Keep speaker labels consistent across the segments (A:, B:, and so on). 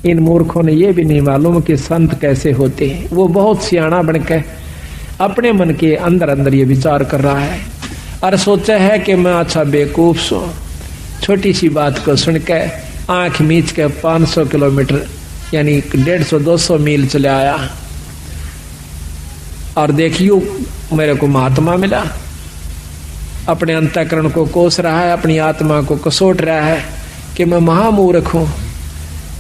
A: इन मूर्खों ने ये भी नहीं मालूम कि संत कैसे होते हैं। वो बहुत सियाना बनकर अपने मन के अंदर अंदर ये विचार कर रहा है और सोचा है कि मैं अच्छा बेवकूफ सो, छोटी सी बात को सुनकर आंख मीच के 500 किलोमीटर यानी 150-200 मील चले आया और देखियो मेरे को महात्मा मिला। अपने अंतःकरण को कोस रहा है, अपनी आत्मा को कसोट रहा है कि मैं महामूर्ख हूं,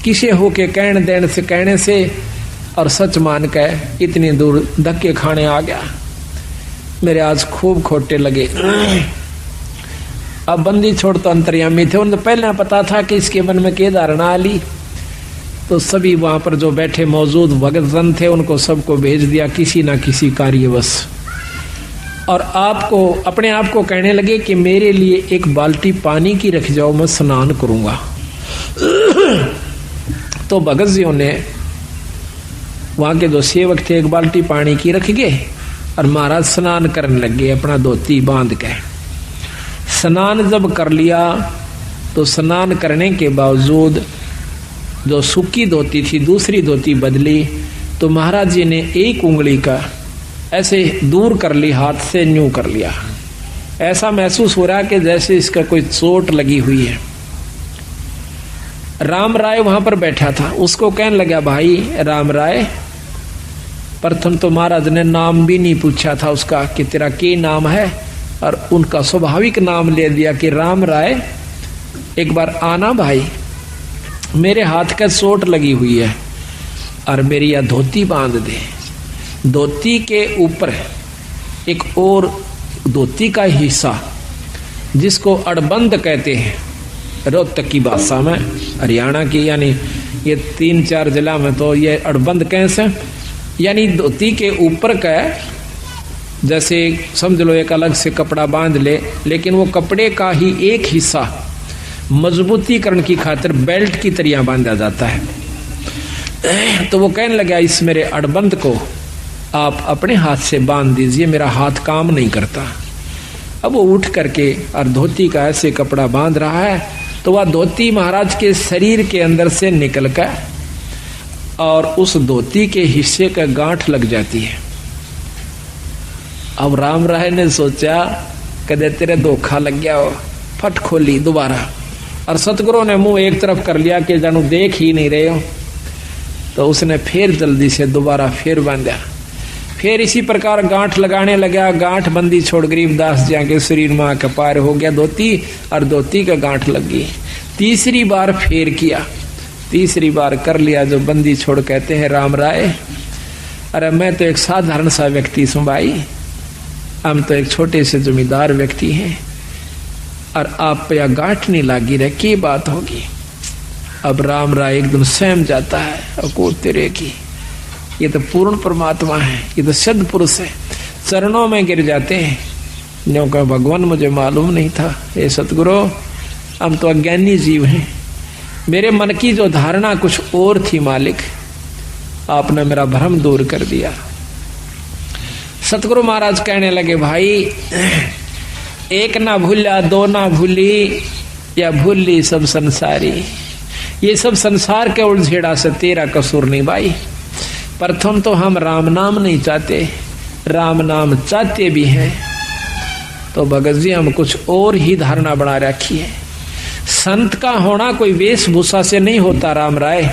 A: किसे होके कहने से और सच मान के इतनी दूर धक्के खाने आ गया। मेरे आज खूब खोटे लगे। अब बंदी छोड़ तो अंतर्यामी थे, उन्हें पहले पता था कि इसके मन में क्या धारणा आली, तो सभी वहां पर जो बैठे मौजूद भगत जन थे उनको सबको भेज दिया किसी ना किसी कार्यवश, और आपको अपने आप को कहने लगे कि मेरे लिए एक बाल्टी पानी की रख जाओ, मैं स्नान करूंगा। तो भगत जियों ने वहां के जो सेवक थे एक बाल्टी पानी की रख गए और महाराज स्नान करने लगे अपना धोती बांध के। स्नान जब कर लिया तो स्नान करने के बावजूद जो सूखी धोती थी दूसरी धोती बदली, तो महाराज जी ने एक उंगली का ऐसे दूर कर ली, हाथ से न्यू कर लिया। ऐसा महसूस हो रहा कि जैसे इसका कोई चोट लगी हुई है। राम राय वहां पर बैठा था, उसको कहने लगा भाई राम राय, प्रथम तो महाराज ने नाम भी नहीं पूछा था उसका कि तेरा क्या नाम है, और उनका स्वाभाविक नाम ले दिया कि राम राय एक बार आना भाई, मेरे हाथ का चोट लगी हुई है और मेरी यह धोती बांध दे। धोती के ऊपर एक और धोती का हिस्सा जिसको अड़बंद कहते हैं रोहतक की भाषा में, हरियाणा की, यानी ये 3-4 जिला में तो ये अड़बंद कैसे, यानी धोती के ऊपर का जैसे समझ लो एक अलग से कपड़ा बांध ले, लेकिन वो कपड़े का ही एक हिस्सा मजबूतीकरण की खातिर बेल्ट की तरह बांधा जाता है। तो वो कहने लगा इस मेरे अड़बंद को आप अपने हाथ से बांध दीजिए, मेरा हाथ काम नहीं करता। अब वो उठ करके और धोती का ऐसे कपड़ा बांध रहा है, तो वह धोती महाराज के शरीर के अंदर से निकल कर और उस धोती के हिस्से का गांठ लग जाती है। अब राम राय ने सोचा कदे तेरे धोखा लग गया हो, फट खोली दोबारा, और सतगुरु ने मुंह एक तरफ कर लिया कि जानू देख ही नहीं रहे हो। तो उसने फिर जल्दी से दोबारा फिर बांधा, फिर इसी प्रकार गांठ लगाने लगा। गांठ बंदी छोड़ गरीबदास जी के शरीर में आकर पार हो गया धोती, और धोती का गांठ लग गई। तीसरी बार फिर किया, तीसरी बार कर लिया। जो बंदी छोड़ कहते हैं राम राय, अरे मैं तो एक साधारण सा व्यक्ति हूं भाई, हम तो एक छोटे से जमींदार व्यक्ति हैं, और आप पे यह गांठ नहीं लागी रहे, की बात होगी। अब राम राय एकदम सहम जाता है, और को तेरे की ये तो पूर्ण परमात्मा है, ये तो सिद्ध पुरुष है, चरणों में गिर जाते हैं। न्यों का भगवान मुझे मालूम नहीं था, हे सतगुरु हम तो अज्ञानी जीव हैं, मेरे मन की जो धारणा कुछ और थी मालिक, आपने मेरा भ्रम दूर कर दिया। सतगुरु महाराज कहने लगे भाई एक ना भूला दो ना भूली, या भूली सब संसारी। ये सब संसार के उलझेड़ा से तेरा कसूर नहीं भाई। प्रथम तो हम राम नाम नहीं चाहते, राम नाम चाहते भी हैं तो भगत जी हम कुछ और ही धारणा बना रखी है। संत का होना कोई वेशभूषा से नहीं होता राम राय,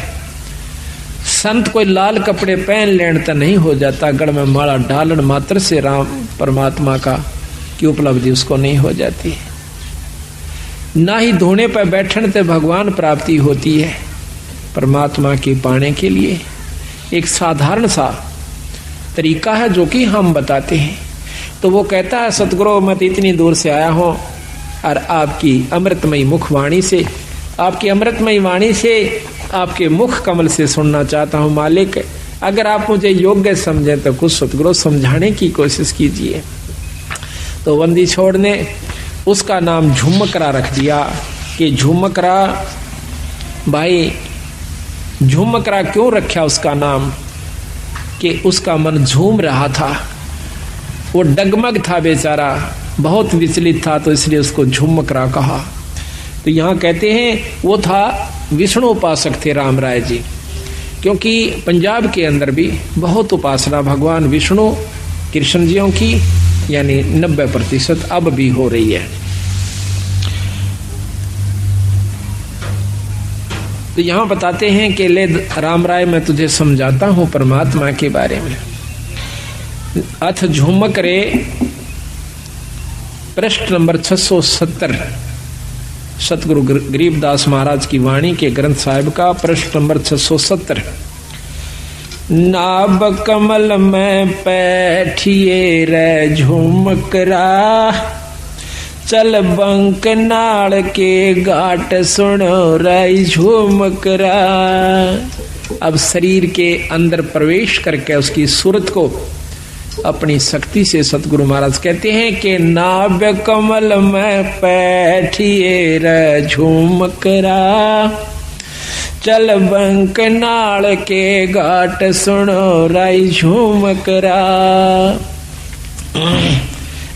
A: संत कोई लाल कपड़े पहन लेने तो नहीं हो जाता, गढ़ में माला डालन मात्र से राम परमात्मा का की उपलब्धि उसको नहीं हो जाती, ना ही धोने पर बैठने से भगवान प्राप्ति होती है। परमात्मा की पाने के लिए एक साधारण सा तरीका है जो कि हम बताते हैं। तो वो कहता है सतगुरु मैं इतनी दूर से आया हूं और आपकी अमृतमयी मुखवाणी से, आपकी अमृतमयी वाणी से, आपके मुख कमल से सुनना चाहता हूं मालिक। अगर आप मुझे योग्य समझें तो कुछ सतगुरु समझाने की कोशिश कीजिए। तो बंदी छोड़ ने उसका नाम झुमकरा रख दिया कि झुमकरा। भाई झुमकरा क्यों रखा उसका नाम कि उसका मन झूम रहा था, वो डगमग था बेचारा, बहुत विचलित था, तो इसलिए उसको झुमकरा कहा। तो यहाँ कहते हैं वो था विष्णु उपासक थे राम राय जी, क्योंकि पंजाब के अंदर भी बहुत उपासना भगवान विष्णु कृष्ण जियों की यानी 90% अब भी हो रही है। तो यहां बताते हैं कि ले राम राय मैं तुझे समझाता हूं परमात्मा के बारे में। अथ झुमक रे पृष्ठ नंबर 670 सतगुरु गरीबदास महाराज की वाणी के ग्रंथ साहिब का पृष्ठ नंबर 670। नाभ कमल में बैठिए रे झुमकरा, चल बंक नाल के घाट सुनो रे झुमकरा। अब शरीर के अंदर प्रवेश करके उसकी सूरत को अपनी शक्ति से सतगुरु महाराज कहते हैं कि नाभ कमल में बैठिए रे झुमकरा, चल बंक नाल के घाट सुनो रे झुमकरा।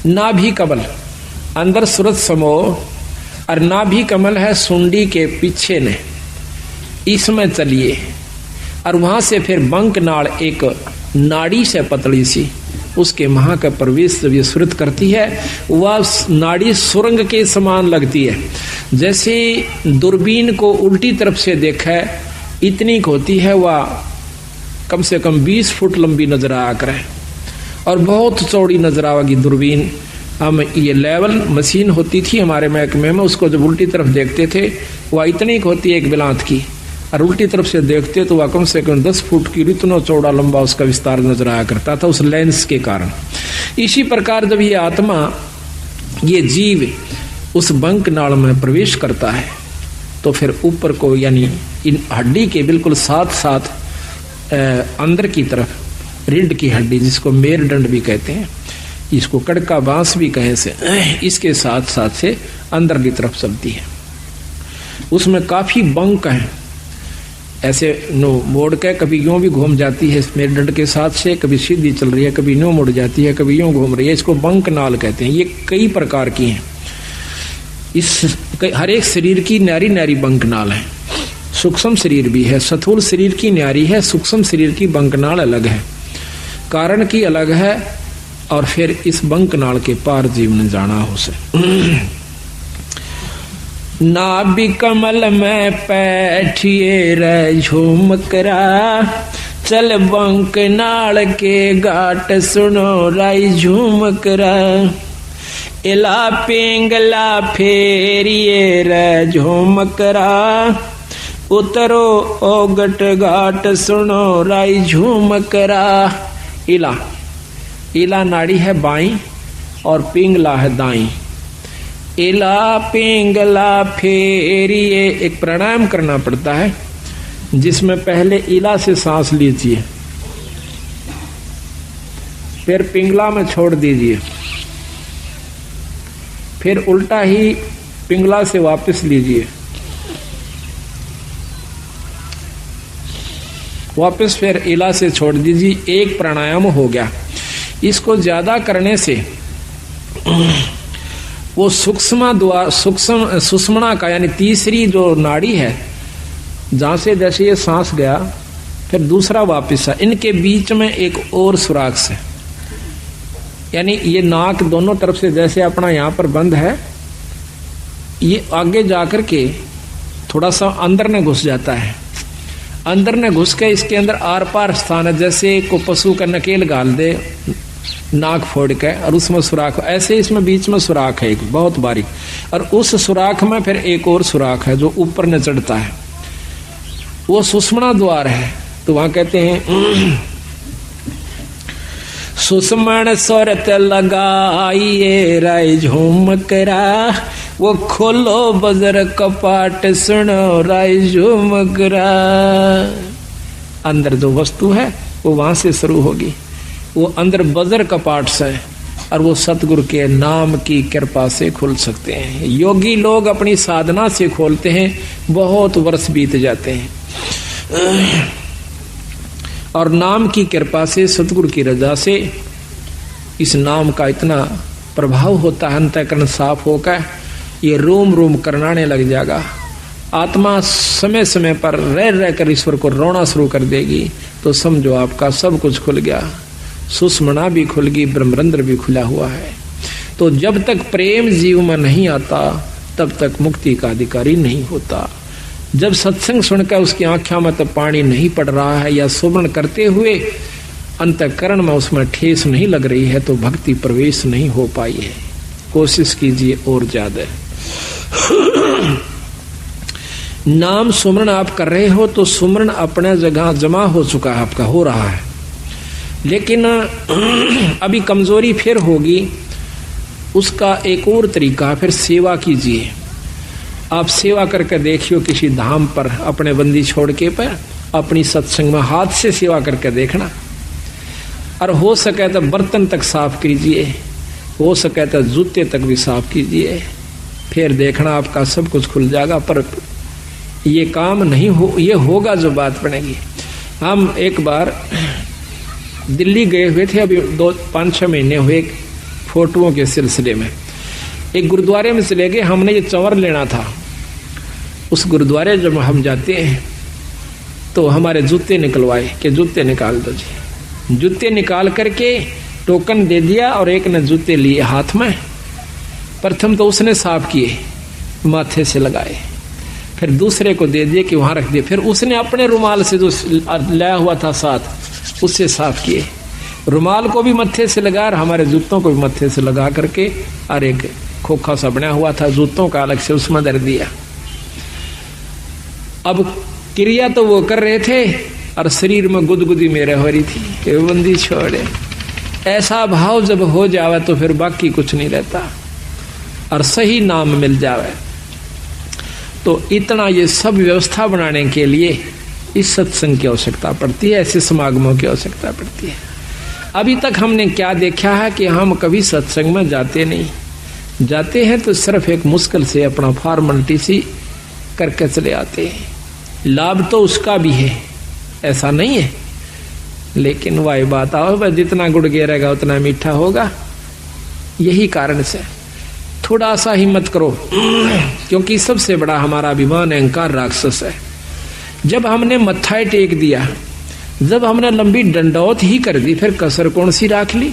A: नाभि कमल अंदर सूरत समो और नाभि कमल है सुंडी के पीछे ने, इसमें चलिए और वहां से फिर बंक नाल एक नाड़ी से पतली सी उसके महा का प्रवेश जब ये सुरत करती है वह नाड़ी सुरंग के समान लगती है। जैसे दूरबीन को उल्टी तरफ से देखा है इतनी होती है, वह कम से कम 20 फुट लंबी नजर आ कर है और बहुत चौड़ी नजर आवेगी दूरबीन। हम ये लेवल मशीन होती थी हमारे महकमे में, उसको जब उल्टी तरफ देखते थे वह इतनी होती है एक बिलांत की, और उल्टी तरफ से देखते तो वह कम से कम 10 फुट की इतना चौड़ा लंबा उसका विस्तार नजर आया करता था उस लेंस के कारण। इसी प्रकार जब ये आत्मा ये जीव उस बंक नाल में प्रवेश करता है तो फिर ऊपर को यानी इन हड्डी के बिल्कुल साथ साथ अंदर की तरफ रीढ़ की हड्डी जिसको मेरुदंड भी कहते हैं, इसको कड़का बांस भी कहें से, इसके साथ साथ से अंदर की तरफ चलती है। उसमें काफी बंक है, ऐसे नो मोड़ के कभी यूं भी घूम जाती है मेरुदंड के साथ से, कभी सीधी चल रही है, कभी यूं मुड़ जाती है, कभी यूं घूम रही है, इसको बंक नाल कहते हैं। ये कई प्रकार की हैं, इस हर एक शरीर की न्यारी न्यारी बंक नाल है। सूक्ष्म शरीर भी है, स्थूल शरीर की न्यारी है, सूक्ष्म शरीर की बंक नाल अलग है, कारण की अलग है, और फिर इस बंक नाल के पार जीवन जाना हो से। नाभि कमल में बैठिए रे झुमकरा, चल बंक नाल के घाट सुनो रे झुमकरा। इला पिंगला फेरिए रे झुमकरा, उतरो ओगट घाट सुनो रे झुमकरा। इला इला नाड़ी है बाई और पिंगला है दाई। इला पिंगला फेरिए, एक प्राणायाम करना पड़ता है जिसमें पहले इला से सांस लीजिए, फिर पिंगला में छोड़ दीजिए, फिर उल्टा ही पिंगला से वापस लीजिए, वापस फिर इला से छोड़ दीजिए। एक प्राणायाम हो गया। इसको ज्यादा करने से वो सुषुम्ना का यानी तीसरी जो नाड़ी है जहां से जैसे ये सांस गया फिर दूसरा वापस है, इनके बीच में एक और सुराख है, यानी ये नाक दोनों तरफ से जैसे अपना यहाँ पर बंद है, ये आगे जाकर के थोड़ा सा अंदर में घुस जाता है। अंदर में घुस के इसके अंदर आर पार स्थान है, जैसे को पशु का नकेल गाल दे नाक फोड़ के और उसमें सुराख, ऐसे इसमें बीच में सुराख है एक बहुत बारीक, और उस सुराख में फिर एक और सुराख है जो ऊपर न चढ़ता है, वो सुषुम्ना द्वार है। तो वहां कहते हैं सुषुम्न स्वरत लगाइए रे झुमकरा, वो खोलो बजर कपाट सुनो रे झुमकरा। अंदर जो वस्तु है वो वहां से शुरू होगी, वो अंदर बजर कपाट से, और वो सतगुरु के नाम की कृपा से खुल सकते हैं। योगी लोग अपनी साधना से खोलते हैं, बहुत वर्ष बीत जाते हैं, और नाम की कृपा से सतगुरु की रजा से इस नाम का इतना प्रभाव होता है, अंतःकरण साफ होकर ये रोम रोम करनाने लग जाएगा, आत्मा समय समय पर रह रह कर ईश्वर को रोना शुरू कर देगी तो समझो आपका सब कुछ खुल गया, सुषमना भी खुल गई, ब्रह्मरंध्र भी खुला हुआ है। तो जब तक प्रेम जीव में नहीं आता तब तक मुक्ति का अधिकारी नहीं होता। जब सत्संग सुनकर उसकी आंखों में तो पानी नहीं पड़ रहा है या सुमरण करते हुए अंतःकरण में उसमें ठेस नहीं लग रही है तो भक्ति प्रवेश नहीं हो पाई है। कोशिश कीजिए और ज्यादा। नाम सुमरण आप कर रहे हो तो सुमरण अपने जगह जमा हो चुका है, आपका हो रहा है, लेकिन अभी कमजोरी फिर होगी। उसका एक और तरीका, फिर सेवा कीजिए। आप सेवा करके देखियो किसी धाम पर अपने बंदी छोड़ के पर अपनी सत्संग में हाथ से सेवा करके देखना, और हो सके तो बर्तन तक साफ कीजिए, हो सके तो जूते तक भी साफ कीजिए, फिर देखना आपका सब कुछ खुल जाएगा। पर ये काम नहीं हो, ये होगा जो बात बनेगी। हम एक बार दिल्ली गए हुए थे, अभी 5-6 महीने हुए, फोटोओं के सिलसिले में एक गुरुद्वारे में चले गए। हमने ये चंवर लेना था। उस गुरुद्वारे जब हम जाते हैं तो हमारे जूते निकलवाए कि जूते निकाल दो जी। जूते निकाल करके टोकन दे दिया और एक ने जूते लिए हाथ में। प्रथम तो उसने साफ किए, माथे से लगाए, फिर दूसरे को दे दिए कि वहां रख दिए, फिर उसने अपने रुमाल से जो लाया हुआ था साथ उससे साफ किए। रुमाल को भी मत्थे से लगा और हमारे जूतों को भी मत्थे से लगा करके, और एक खोखा सा बना हुआ था जूतों का अलग से उसमें धर दिया। अब क्रिया तो वो कर रहे थे और शरीर में गुदगुदी मेरे हो रही थी कि बंदी छोड़े। ऐसा भाव जब हो जावे तो फिर बाकी कुछ नहीं रहता और सही नाम मिल जावे। तो इतना ये सब व्यवस्था बनाने के लिए इस सत्संग की आवश्यकता पड़ती है, ऐसे समागमों की आवश्यकता पड़ती है। अभी तक हमने क्या देखा है कि हम कभी सत्संग में जाते नहीं, जाते हैं तो सिर्फ एक मुश्किल से अपना फॉर्मेलिटी सी करके चले आते हैं। लाभ तो उसका भी है, ऐसा नहीं है, लेकिन वही बात आओ, जितना गुड़ गिरेगा उतना मीठा होगा। यही कारण से थोड़ा सा हिम्मत करो, क्योंकि सबसे बड़ा हमारा अभिमान अहंकार राक्षस है। जब हमने मत्था टेक दिया, जब हमने लंबी डंडौत ही कर दी, फिर कसर कौन सी राख ली?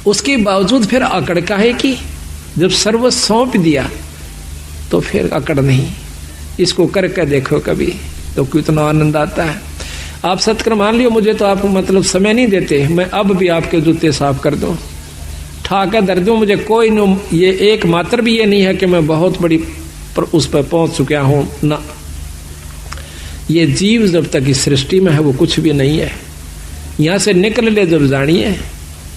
A: उसके बावजूद फिर अकड़ का है कि जब सर्व सौंप दिया तो फिर अकड़ नहीं। इसको करके देखो कभी तो कितना आनंद आता है। आप सत्कर मान लियो, मुझे तो आप मतलब समय नहीं देते, मैं अब भी आपके जूते साफ कर दूं, ठाकर दर दूं, मुझे कोई न, ये एक मात्र भी ये नहीं है कि मैं बहुत बड़ी पर उस पर पहुंच चुका हूं ना। ये जीव जब तक इस सृष्टि में है वो कुछ भी नहीं है। यहां से निकल ले जब जानिए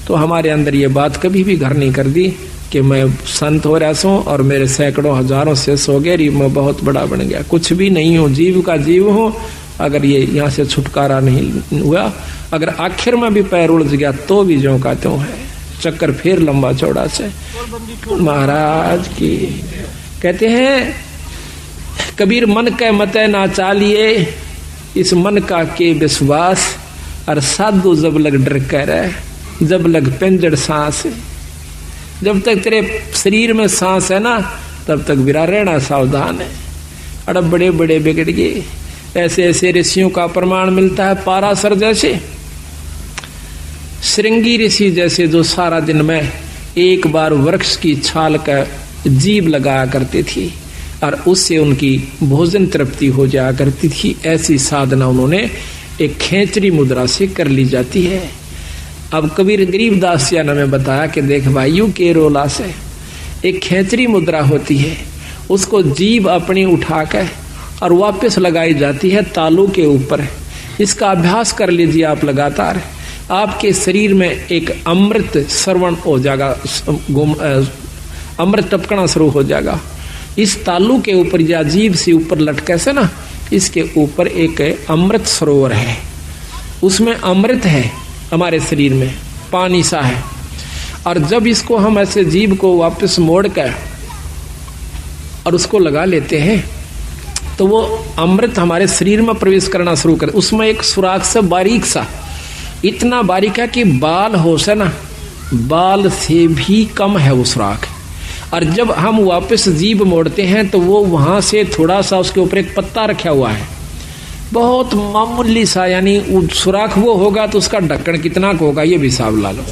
A: तो हमारे अंदर ये बात कभी भी घर नहीं कर दी कि मैं संत हो रहा हूं और मेरे सैकड़ों हजारों शिष्य हो गए, मैं बहुत बड़ा बन गया। कुछ भी नहीं हो, जीव का जीव हो। अगर ये यहाँ से छुटकारा नहीं हुआ, अगर आखिर में भी पैर उलझ गया तो भी ज्यों का त्यों है, चक्कर फिर लंबा चौड़ा से। महाराज की कहते हैं कबीर, मन के मते ना चालिए, इस मन का के विश्वास, और साधु जब लग डर कर, जब लग पिंजड़ सांस। जब तक तेरे शरीर में सांस है ना तब तक विरा रहना सावधान है। अड़ब बड़े बड़े बिगड़ गए। ऐसे ऐसे ऋषियों का प्रमाण मिलता है। पाराशर जैसे, श्रृंगी ऋषि जैसे, जो सारा दिन में एक बार वृक्ष की छाल का जीभ लगाया करते थी और उससे उनकी भोजन तृप्ति हो जाया करती थी। ऐसी साधना उन्होंने एक खेचरी मुद्रा से कर ली जाती है। अब कबीर गरीबदास जी ने में बताया कि देख भाइयों के रोला से एक खेचरी मुद्रा होती है, उसको जीभ अपनी उठाकर और वापस लगाई जाती है तालू के ऊपर। इसका अभ्यास कर लीजिए आप लगातार, आपके शरीर में एक अमृत श्रवण हो जाएगा, अमृत टपकना शुरू हो जाएगा। इस तालू के ऊपर या जीभ से ऊपर लटके से ना, इसके ऊपर एक अमृत सरोवर है, उसमें अमृत है, हमारे शरीर में पानी सा है। और जब इसको हम ऐसे जीभ को वापस मोड़ कर और उसको लगा लेते हैं तो वो अमृत हमारे शरीर में प्रवेश करना शुरू कर। उसमें एक सुराख सा बारीक सा, इतना बारीक है कि बाल हो से ना, बाल से भी कम है वो सुराख, और जब हम वापस जीभ मोड़ते हैं तो वो वहां से थोड़ा सा उसके ऊपर एक पत्ता रखा हुआ है, बहुत मामूली सा, यानी सुराख वो होगा तो उसका ढक्कन कितना का होगा ये भी हिसाब ला लो।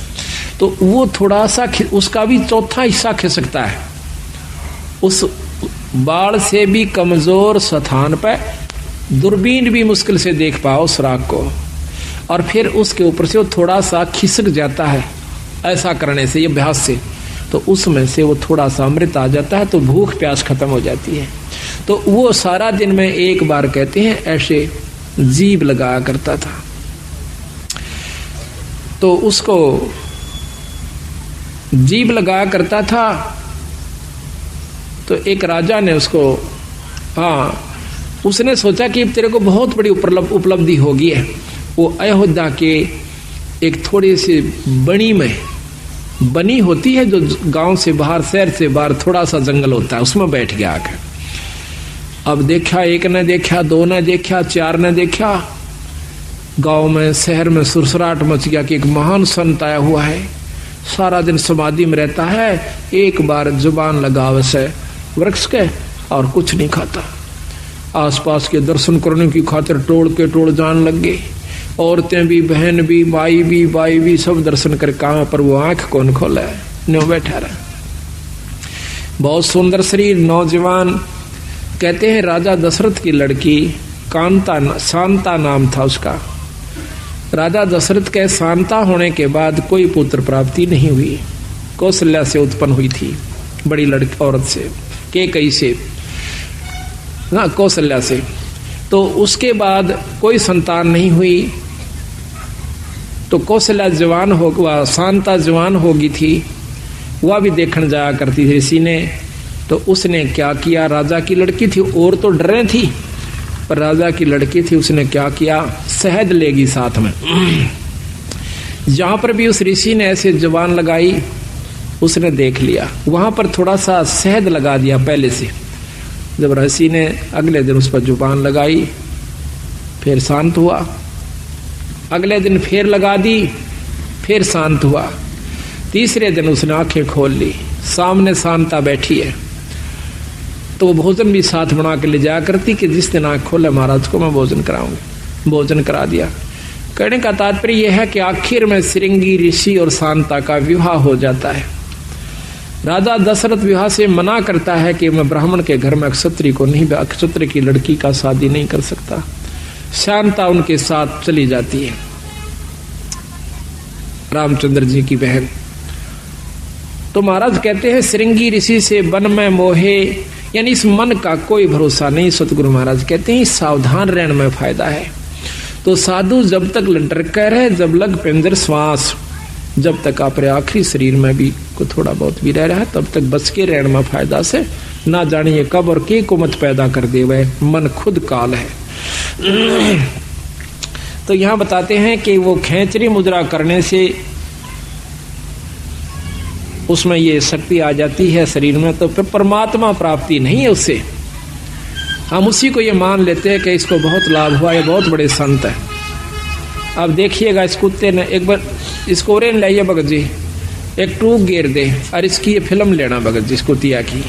A: तो वो थोड़ा सा उसका भी चौथा हिस्सा खिसकता है, उस बाढ़ से भी कमजोर स्थान पर दूरबीन भी मुश्किल से देख पाओ सुराख को, और फिर उसके ऊपर से वो थोड़ा सा खिसक जाता है ऐसा करने से, ये अभ्यास से, तो उसमें से वो थोड़ा सा अमृत आ जाता है, तो भूख प्यास खत्म हो जाती है। तो वो सारा दिन में एक बार कहते हैं ऐसे जीभ लगाया करता था। तो उसको जीभ लगाया करता था, तो एक राजा ने उसको, हाँ, उसने सोचा कि तेरे को बहुत बड़ी उपलब्धि होगी है। वो अयोध्या के एक थोड़ी सी बनी होती है जो गांव से बाहर, शहर से बाहर थोड़ा सा जंगल होता है, उसमें बैठ गया आकर। अब देखा, एक ने देखा, दो ने देखा, चार ने देखा, गांव में शहर में सुरसराट मच गया कि एक महान संत आया हुआ है, सारा दिन समाधि में रहता है, एक बार जुबान लगावे से वृक्ष के और कुछ नहीं खाता। आसपास के दर्शन करने की खातिर टोल के टोल जान लग गए, औरतें भी, बहन भी, माई भी सब दर्शन कर कहाँ पर वो आंख कौन खोला है, न्यों बैठा रहा। बहुत सुंदर शरीर, नौजवान। कहते हैं राजा दशरथ की लड़की शांता नाम था उसका। राजा दशरथ के शांता होने के बाद कोई पुत्र प्राप्ति नहीं हुई। कौशल्या से उत्पन्न हुई थी, बड़ी लड़की औरत से, कैकेयी से, ना कौशल्या से। तो उसके बाद कोई संतान नहीं हुई। तो कौशल्या जवान हो, शांता जवान होगी थी, वह भी देखने जाया करती थी ऋषि ने। तो उसने क्या किया, राजा की लड़की थी, और तो डरे थी, पर राजा की लड़की थी, उसने क्या किया, शहद लेगी साथ में। जहां पर भी उस ऋषि ने ऐसे जवान लगाई, उसने देख लिया, वहां पर थोड़ा सा शहद लगा दिया पहले से। जब ऋषि ने अगले दिन उस पर जुबान लगाई, फिर शांत हुआ। अगले दिन फिर लगा दी, फिर शांत हुआ। तीसरे दिन उसने आंखें खोल ली, सामने शांता बैठी है। तो वो भोजन भी साथ बना के ले जाया करती कि जिस दिन आंख खोले महाराज को मैं भोजन कराऊंगी। भोजन करा दिया। कहने का तात्पर्य यह है कि आखिर में श्रृंगी ऋषि और शांता का विवाह हो जाता है। राजा दशरथ विवाह से मना करता है कि मैं ब्राह्मण के घर में क्षत्रिय को नहीं, क्षत्रिय की लड़की का शादी नहीं कर सकता। शांता उनके साथ चली जाती है, रामचंद्र जी की बहन। तो महाराज कहते हैं श्रृंगी ऋषि से वन में मोहे, यानी इस मन का कोई भरोसा नहीं। सतगुरु महाराज कहते हैं सावधान रहने में फायदा है। तो साधु जब तक लटक रहे, जब लग पिंजर श्वास, जब तक अपने आखिरी शरीर में भी को थोड़ा बहुत भी रह रहा है, तब तक बच के रहने में फायदा से। ना जानिए कब और के को मत पैदा कर दे, वह मन खुद काल है। तो यहां बताते हैं कि वो खेचरी मुद्रा करने से उसमें ये शक्ति आ जाती है शरीर में, तो फिर परमात्मा प्राप्ति नहीं है उससे। हम उसी को ये मान लेते हैं कि इसको बहुत लाभ हुआ, ये बहुत बड़े संत है। अब देखिएगा, इस कुत्ते ने एक बार इसको रेन लाइए भगत जी, एक टूक गेर दे, और इसकी ये फिल्म लेना भगत जी, इस कुतिया की।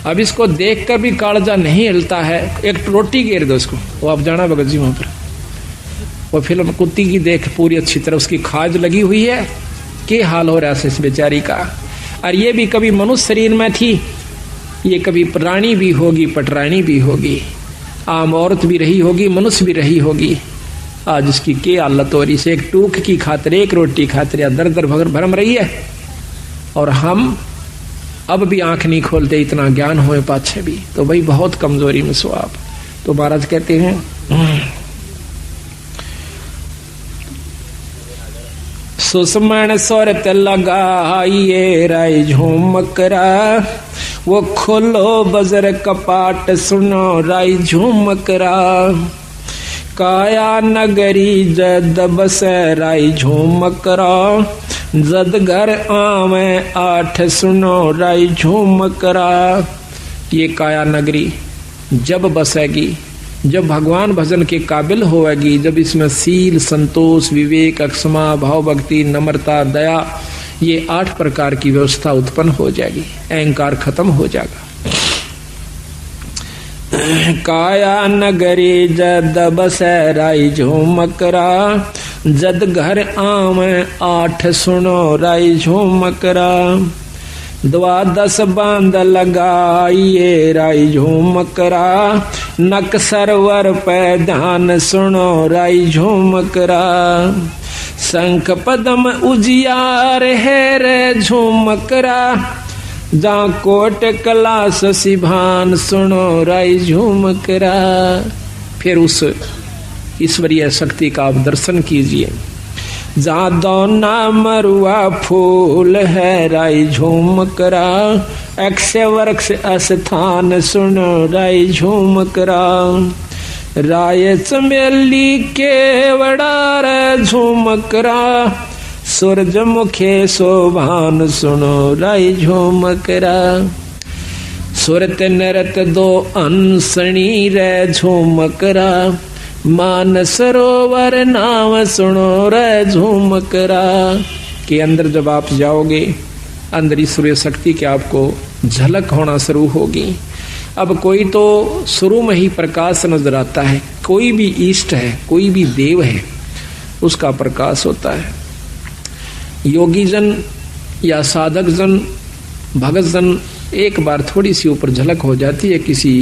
A: अब इसको देखकर भी कालजा नहीं हिलता है, एक रोटी गेर दो इसको, वो आप जाना भगत जी वहां पर। वो फिल्म कुत्ती की देख पूरी अच्छी तरह उसकी खाज लगी हुई है, के हाल हो रहा है इस बेचारी का। और ये भी कभी मनुष्य शरीर में थी, ये कभी प्राणी भी होगी, पटरानी भी होगी, आम औरत भी रही होगी, मनुष्य भी रही होगी। आज इसकी के हालत हो रही से, एक टूक की खातिर, एक रोटी खातिर या दर दर भरम रही है। और हम अब भी आंख नहीं खोलते, इतना ज्ञान होए पाछे भी, तो भाई बहुत कमजोरी में सो आप। तो महाराज कहते हैं सुषमण स्वरत लगाइए राय झूमकरा, वो खोलो बजर कपाट सुनो राय झूमकरा। काया नगरी जद बस राय झूमकरा, जद घर आवे आठ सुनो राय झूमकरा। ये काया नगरी जब बसेगी, जब भगवान भजन के काबिल होगी, जब इसमें सील, संतोष, विवेक, अक्षमा, भाव, भक्ति, नम्रता, दया, ये 8 प्रकार की व्यवस्था उत्पन्न हो जाएगी, अहंकार खत्म हो जाएगा। काया नगरी जद बसराई झूमकरा, जद घर आम 8 सुनो राई झूमकरा, 12 बांध लगाइए राई झूमकरा, नक सरवर पे ध्यान सुनो राई झूमकरा, शंख पदम उजियार है रे झूमकरा, जहाँ कोट कलास सिभान सुनो राई झूमकरा। फिर उस ईश्वरीय शक्ति का आप दर्शन कीजिए। जहाँ दौना मरुआ फूल है राई झूमकरा, अक्षय वृक्ष स्थान सुनो राई झूमकरा, राय चमेली केवड़ा रे झूमकरा, सूरजमुखे शोभान सुनो राई झूमकरा, सुरत नरत 2 अंसणी रे झूमकरा, मान सरोवर नाम सुनो रे झूमकरा। के अंदर जब आप जाओगे, अंदर ईश्वरीय शक्ति की आपको झलक होना शुरू होगी। अब कोई तो शुरू में ही प्रकाश नजर आता है, कोई भी इष्ट है, कोई भी देव है, उसका प्रकाश होता है। योगी जन या साधक जन, भगत जन, एक बार थोड़ी सी ऊपर झलक हो जाती है किसी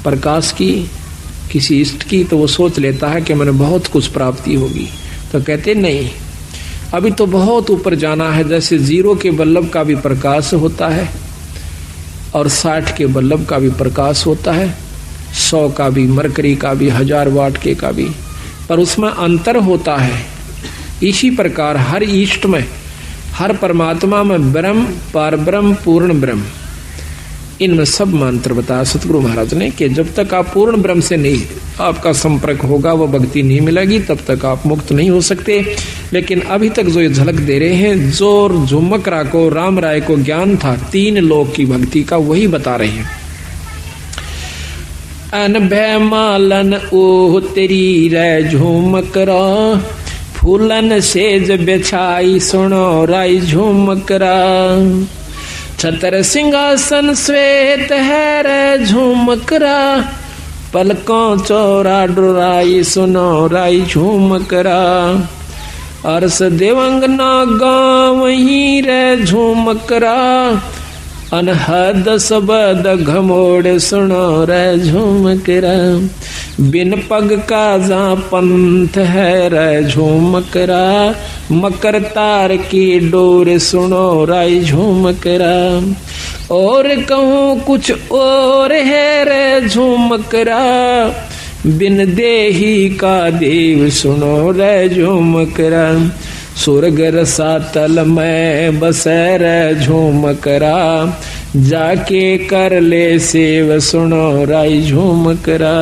A: प्रकाश की, किसी इष्ट की, तो वो सोच लेता है कि मैंने बहुत कुछ प्राप्ति होगी। तो कहते नहीं, अभी तो बहुत ऊपर जाना है। जैसे 0 के बल्लभ का भी प्रकाश होता है और 60 के बल्लभ का भी प्रकाश होता है, 100 का भी, मरकरी का भी, 1000 वाट के का भी, पर उसमें अंतर होता है। इसी प्रकार हर इष्ट में, हर परमात्मा में ब्रह्म, पारब्रह्म, पूर्ण ब्रह्म, इनमें सब मंत्र बताया सतगुरु महाराज ने कि जब तक आप पूर्ण ब्रह्म से नहीं आपका संपर्क होगा, वो भक्ति नहीं मिलेगी, तब तक आप मुक्त नहीं हो सकते। लेकिन अभी तक जो ये झलक दे रहे हैं, जो झुमकरा को, राम राय को ज्ञान था 3 लोक की भक्ति का, वही बता रहे हैं। अनभय मालन ओह तेरी रे झुमकरा, फूलन सेज बिछाई सुनो राई झुमकरा, छतर सिंहासन श्वेत है रे झूमकरा, पलकों चौरा डुराई सुनो राई झूमकरा, अरस देवंगना गाँव ही रे झूमकरा, अनहद सबद घमोड़ सुनो रे झूमकरा, बिन पग का जा पंथ है रे झूमकरा, मकर तार की डोर सुनो राई झूमकरा, और कहूँ कुछ और है रे झूमकरा, बिन देही का देव सुनो रे झूमकरा, स्वर्ग रसातल में बसे रे झूमकरा, जाके कर ले सेव सुनो राई झूमकरा,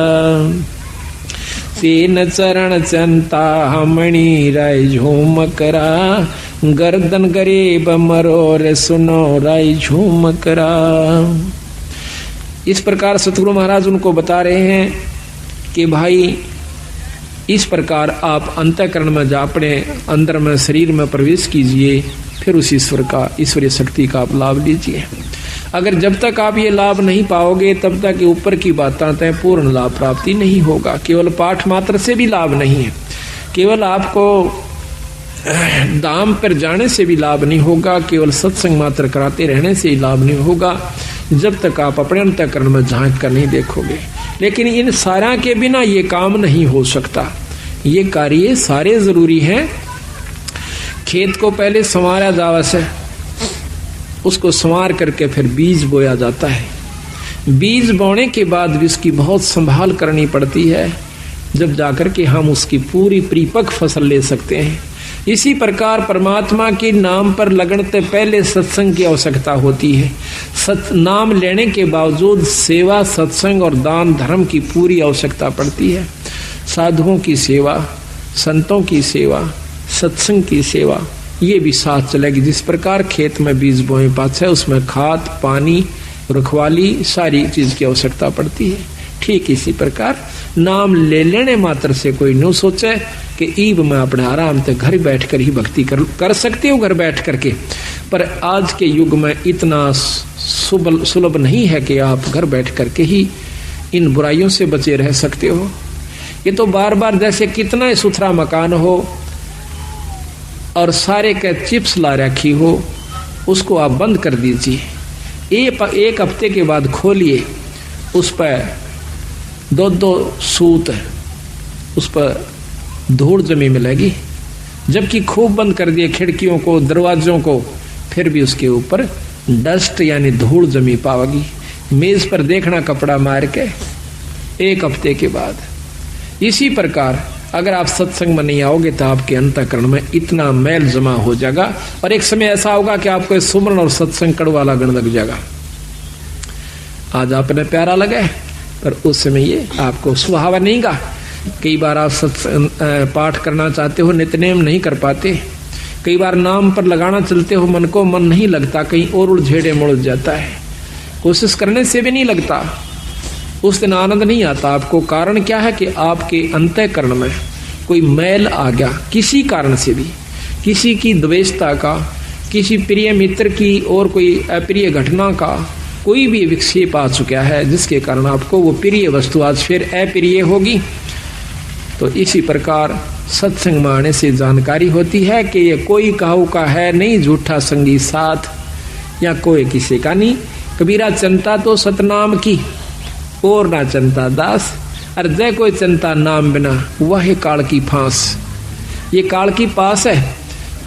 A: 3 चरण चंता हमणी राई झूमकरा, गर्दन गरीब मरोर सुनो राई झूमकरा। इस प्रकार सतगुरु महाराज उनको बता रहे हैं कि भाई इस प्रकार आप अंतःकरण में जा, अपने अंदर में, शरीर में प्रवेश कीजिए, फिर उस ईश्वरीय शक्ति का आप लाभ लीजिए। अगर जब तक आप ये लाभ नहीं पाओगे, तब तक ऊपर की बातें तय पूर्ण लाभ प्राप्ति नहीं होगा। केवल पाठ मात्र से भी लाभ नहीं है, केवल आपको धाम पर जाने से भी लाभ नहीं होगा, केवल सत्संग मात्र कराते रहने से ही लाभ नहीं होगा, जब तक आप अपने अंतःकरण में झांक कर नहीं देखोगे। लेकिन इन सारा के बिना ये काम नहीं हो सकता। ये कार्य सारे जरूरी हैं। खेत को पहले संवारा जावा से, उसको संवार करके फिर बीज बोया जाता है। बीज बोने के बाद भी उसकी बहुत संभाल करनी पड़ती है, जब जाकर के हम उसकी पूरी परिपक्व फसल ले सकते हैं। इसी प्रकार परमात्मा के नाम पर लगने पहले सत्संग की आवश्यकता होती है। नाम लेने के बावजूद सेवा, सत्संग और दान धर्म की पूरी आवश्यकता पड़ती है। साधुओं की सेवा, संतों की सेवा, सत्संग की सेवा, ये भी साथ चलेगी। जिस प्रकार खेत में बीज बोए पाछे उसमें खाद, पानी, रखवाली, सारी चीज की आवश्यकता पड़ती है। ठीक इसी प्रकार नाम ले लेने मात्र से कोई न सोचे कि ईब में अपने आराम से घर बैठ कर ही भक्ति कर सकते हो, घर बैठ करके। पर आज के युग में इतना सुलभ नहीं है कि आप घर बैठ करके ही इन बुराइयों से बचे रह सकते हो। ये तो बार बार जैसे कितना ही सुथरा मकान हो और सारे के चिप्स ला रखी हो, उसको आप बंद कर दीजिए, एक हफ्ते के बाद खोलिए, उस पर दो सूत उस पर धूल जमी मिलेगी। जबकि खूब बंद कर दिए खिड़कियों को, दरवाजों को, फिर भी उसके ऊपर डस्ट यानी धूल जमी पाओगी। मेज पर देखना कपड़ा मार के एक हफ्ते के बाद। इसी प्रकार अगर आप सत्संग में नहीं आओगे तो आपके अंतःकरण में इतना मैल जमा हो जाएगा और एक समय ऐसा होगा कि आपको सुमरण और सत्संग कड़वा लगने लग जाएगा। आज आपने प्यारा लगा पर उस समय ये आपको सुहावा नहीं गा। कई बार आप पाठ करना चाहते हो, नित्यनेम नहीं कर पाते। कई बार नाम पर लगाना चलते हो, मन को मन नहीं लगता, कहीं और उलझेड़े मुड़ जाता है। कोशिश करने से भी नहीं लगता, उस दिन आनंद नहीं आता आपको। कारण क्या है कि आपके अंतःकरण में कोई मैल आ गया, किसी कारण से भी, किसी की द्वेषता का, किसी प्रिय मित्र की और कोई अप्रिय घटना का कोई भी विक्षेप आ चुका है, जिसके कारण आपको वो प्रिय वस्तु आज फिर अप्रिय होगी। तो इसी प्रकार सत्संग में आने से जानकारी होती है कि ये कोई काहू का है नहीं, झूठा संगी साथ या कोई किसी का नहीं। कबीरा चंता तो सतनाम की और ना चंता दास, और जय कोई चंता नाम बिना वह काल की फांस। ये काल की पास है,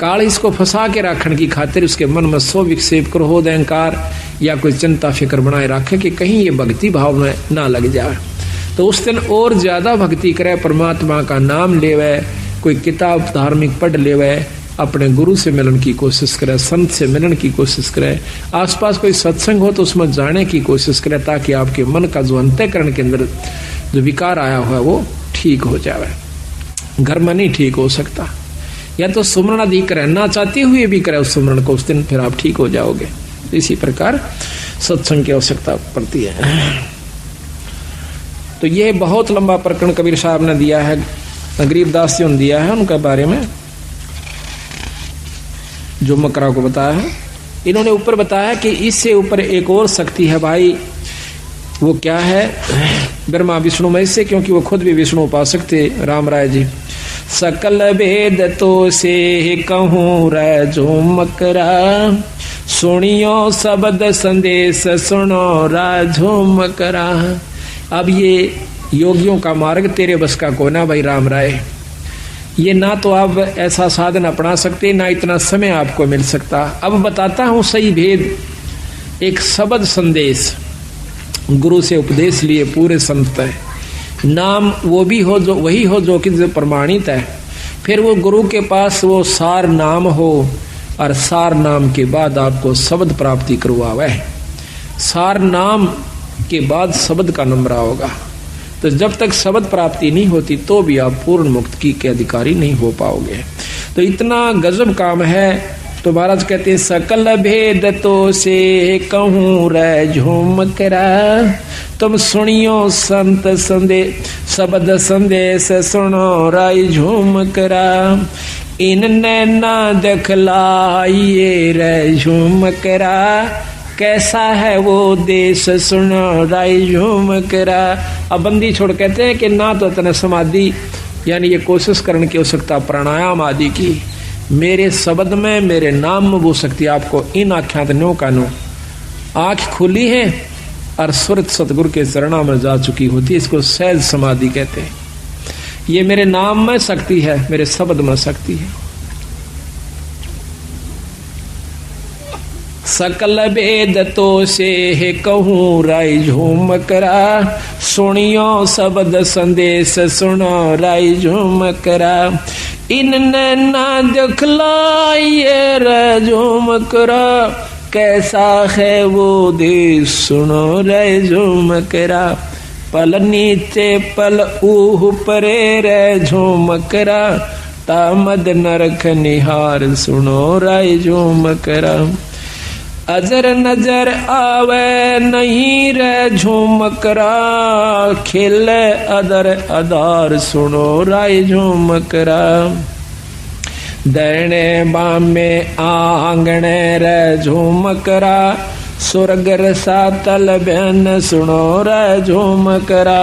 A: काल इसको फंसा के रखने की खातिर उसके मन में सो विक्षेप क्रोध अहंकार या कोई चिंता फिक्र बनाए रखे कि कहीं ये भक्ति भाव में ना लग जाए। तो उस दिन और ज्यादा भक्ति करे, परमात्मा का नाम लेवे, कोई किताब धार्मिक पढ़ लेवे, अपने गुरु से मिलन की कोशिश करे, संत से मिलन की कोशिश करे, आसपास कोई सत्संग हो तो उसमें जाने की कोशिश करे, ताकि आपके मन का जो अंतःकरण के अंदर जो विकार आया हुआ है वो ठीक हो जाए। घर में नहीं ठीक हो सकता, या तो सुमरण अधिक करे, ना चाहते हुए भी करे उस सुमरण को, उस दिन फिर आप ठीक हो जाओगे। इसी प्रकार सत्संग की आवश्यकता पड़ती है। तो ये बहुत लंबा प्रकरण कबीर साहब ने दिया है, गरीबदास जी ने दिया है, उनके बारे में जो मकरा को बताया है। इन्होंने ऊपर बताया कि इससे ऊपर एक और शक्ति है भाई, वो क्या है? ब्रह्मा विष्णु में से, क्योंकि वो खुद भी विष्णु उपासक थे राम राय जी। सकल भेद तो से कहूँ राजो मकरा, सुनियो शब्द संदेश सुनो राजो मकरा। अब ये योगियों का मार्ग तेरे बस का कोना भाई राम राय। ये ना तो आप ऐसा साधन अपना सकते, ना इतना समय आपको मिल सकता। अब बताता हूं सही भेद। एक शब्द संदेश, गुरु से उपदेश लिए पूरे संत है, नाम वो भी हो जो वही हो जो कि जो प्रमाणित है। फिर वो गुरु के पास वो सार नाम हो, और सार नाम के बाद आपको शब्द प्राप्ति करवावे। सार नाम के बाद शब्द का नंबरा होगा। तो जब तक शब्द प्राप्ति नहीं होती तो भी आप पूर्ण मुक्ति के अधिकारी नहीं हो पाओगे। तो इतना गजब काम है। तो महाराज कहते हैं सकल भेद तो से कहूँ रे झूमकरा, तुम सुनियो संत संदेश शब्द संदेश सुनो राय झूमकरा। इन नैना दिखलाइए रे झूमकरा, कैसा है वो देश सुनो राय झूमकरा। अब बंदी छोड़ कहते हैं कि ना तो इतना समाधि यानी ये कोशिश करने की आवश्यकता प्राणायाम आदि की, मेरे शब्द में मेरे नाम में वो शक्ति आपको इन आख्यात नो का नो आंख खुली है और सुरत सतगुरु के चरणों में जा चुकी होती है। इसको सहज समाधि कहते हैं। ये मेरे नाम में शक्ति है, मेरे शब्द में शक्ति है। सकल भेद तो से कहूँ राय झूमकरा, सुनियो शब्द संदेश सुनो राय झूमकरा। इन नैना दिखलाइए रे झूमकरा, कैसा है वो देश सुनो रे झूमकरा। पल नीचे पल ऊह परे रे झूमकरा, तामद नरक निहार सुनो राय झूमकरा। अजर नजर आवे नहीं रे झुमकरा, खेले अदर अदार सुनो राय झुमकरा। दैणे बामे आंगणे रे झुमकरा, स्वर्ग रसातल बहन सुनो रे झुमकरा।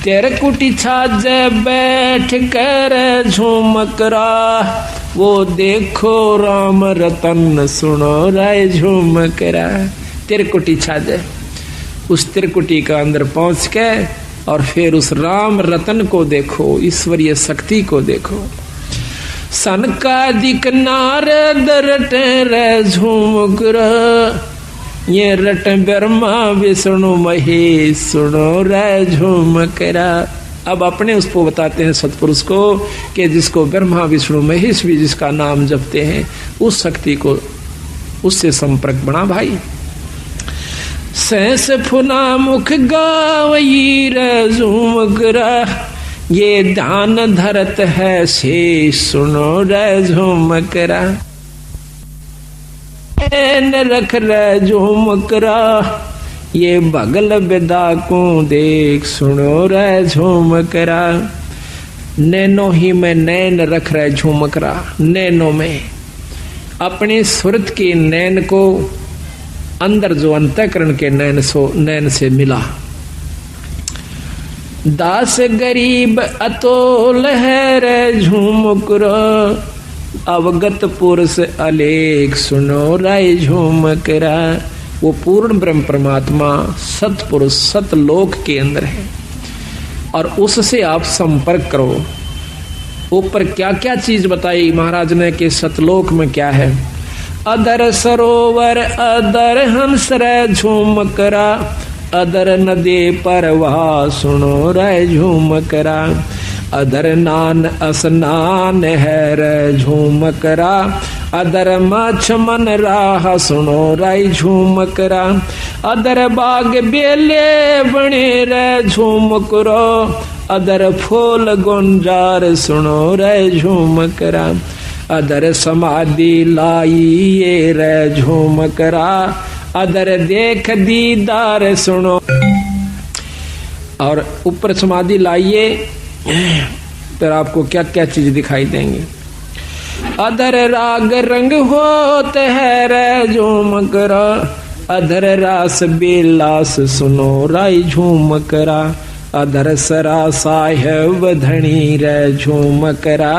A: तेरे कुटी छाजे बैठ कर झुमकरा, वो देखो राम रतन सुनो राय झुमकरा। तिरकुटी छाजे, उस तिरकुटी का अंदर पहुंच के और फिर उस राम रतन को देखो, ईश्वरीय शक्ति को देखो। सन का दिक नारद रटे रे झुमकरा, ये रट ब्रह्मा विष्णु महेश सुनो रे झुमकरा। अब अपने उसको बताते हैं सतपुरुष को कि जिसको ब्रह्मा विष्णु महेश भी जिसका नाम जपते हैं, उस शक्ति को उससे संपर्क बना भाई। सहस फुना मुख गावई रे झुमकरा, ये ध्यान धरत है शेष सुनो रे झुमकरा। नैन रख रे झुमकरा, ये बगल बिदा को देख सुनो रे झुमकरा। नैनो ही में नैन रख रहे झुमकरा, नैनो में अपने सुरत के नैन को अंदर जो अंतःकरण के नैन से मिला। दास गरीब अतोल है रे झुमकरा, अवगत पुरुष अलेख सुनो राय झुमकरा। वो पूर्ण ब्रह्म परमात्मा सतपुरुष सतलोक के अंदर है और उससे आप संपर्क करो। ऊपर क्या क्या चीज बताई महाराज ने कि सतलोक में क्या है। अदर सरोवर अदर हंस रे झुमकरा, अदर नदी परवाह सुनो रे झुमकरा। अदर नान स्नान है रे झुमकरा, अदर मछ मन राह सुनो राय झुमकरा। अदर बाग बेले बने रे झुमकरा, अदर फूल गुंजार सुनो रे झुमकरा। अदर समाधि लाई रे झुमकरा, अदर देख दीदार सुनो। और ऊपर समाधि लाइए तो आपको क्या क्या चीज दिखाई देंगे। अधर राग रंग होते है रे झुमकरा, अधर रास बेलास सुनो राय झुमकरा। अधर सरा साहेब धनी रे झुमकरा,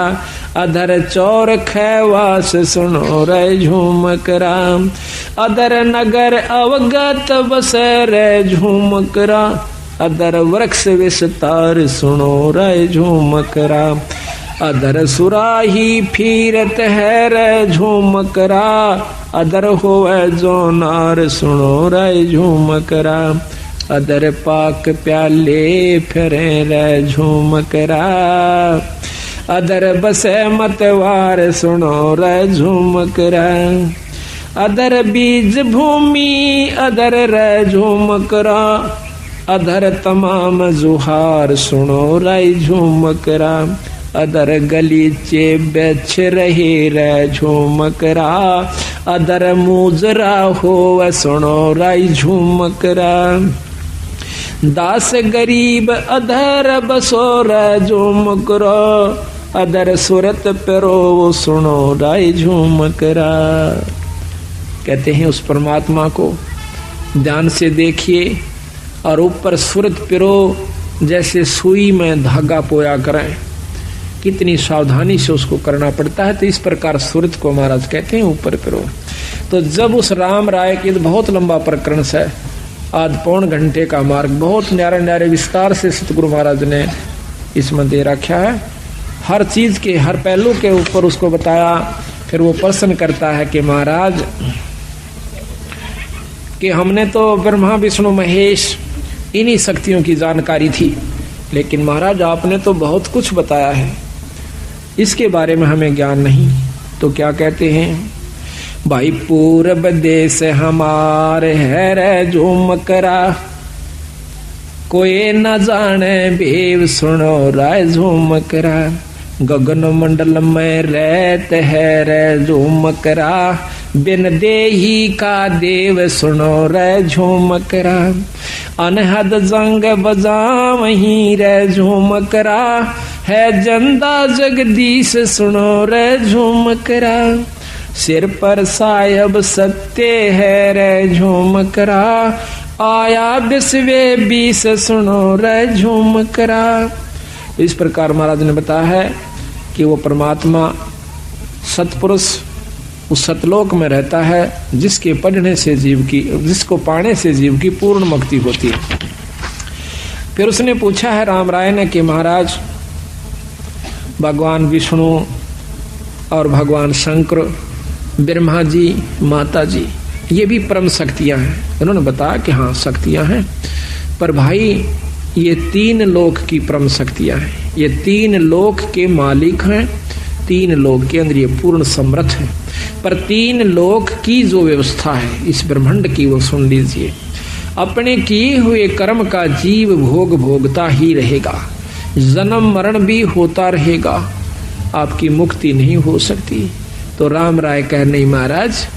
A: अधर चौर खैवास सुनो रे झुमकरा। अधर नगर अवगत बस रे झुमकरा, अदर वृक्ष विस्तार सुनो रे झुमकरा। अदर सुराही फिरत है रे झुमकरा, अदर होवे जोनार सुनो रे झुमकरा। अदर पाक प्याले फिरे रे झुमकरा, अदर बसे मतवार सुनो रे झुमकरा। अदर बीज भूमि अदर रे झुमकरा, अदर तमाम जुहार सुनो राय झुमकरा। अदर गलीचे बेच रहे रे झुमकरा, अदर मुजरा हो सुनो राय झुमकरा। दास गरीब अधर बसो रे झुमकरा, अदर सुरत पेरो सुनो राय झुमकरा। कहते हैं उस परमात्मा को ध्यान से देखिए और ऊपर सुरत पिरो जैसे सुई में धागा पोया करें। कितनी सावधानी से उसको करना पड़ता है। तो इस प्रकार सुरत को महाराज कहते हैं ऊपर पिरो। तो जब उस राम राय की बहुत लंबा प्रकरण से आध पौन घंटे का मार्ग बहुत न्यारे न्यारे विस्तार से सतगुरु महाराज ने इसमें दे रखा है। हर चीज के हर पहलू के ऊपर उसको बताया। फिर वो प्रश्न करता है कि महाराज कि हमने तो ब्रह्मा विष्णु महेश इन्हीं शक्तियों की जानकारी थी, लेकिन महाराज आपने तो बहुत कुछ बताया है, इसके बारे में हमें ज्ञान नहीं। तो क्या कहते हैं, भाई पूरब देश हमारे है रे झुमकरा, कोई न जाने भेव सुनो राय झुमकरा। गगन मंडल में रहत है रे झूमकरा, बिन देही का देव सुनो रे झूमकरा। अनहद जंग बजा वहीं रे झूमकरा, है जंदा जगदीश सुनो रे झूमकरा। सिर पर सायब सत्य है रे झूमकरा, आया बिस्वे बीस सुनो रे झूमकरा। इस प्रकार महाराज ने बताया है कि वो परमात्मा सतपुरुष उस सतलोक में रहता है जिसके पढ़ने से जीव की, जिसको पाने से जीव की पूर्ण मुक्ति होती है। फिर उसने पूछा है राम राय ने कि महाराज भगवान विष्णु और भगवान शंकर, ब्रह्मा जी, माता जी, ये भी परम शक्तियां हैं। उन्होंने बताया कि हाँ शक्तियां हैं, पर भाई ये तीन लोक की परम शक्तियां हैं, ये तीन लोक के मालिक हैं, तीन लोक के अंदर ये पूर्ण समर्थ है। पर तीन लोक की जो व्यवस्था है इस ब्रह्मांड की वो सुन लीजिए। अपने किए हुए कर्म का जीव भोग भोगता ही रहेगा, जन्म मरण भी होता रहेगा, आपकी मुक्ति नहीं हो सकती। तो राम राय कह नहीं महाराज,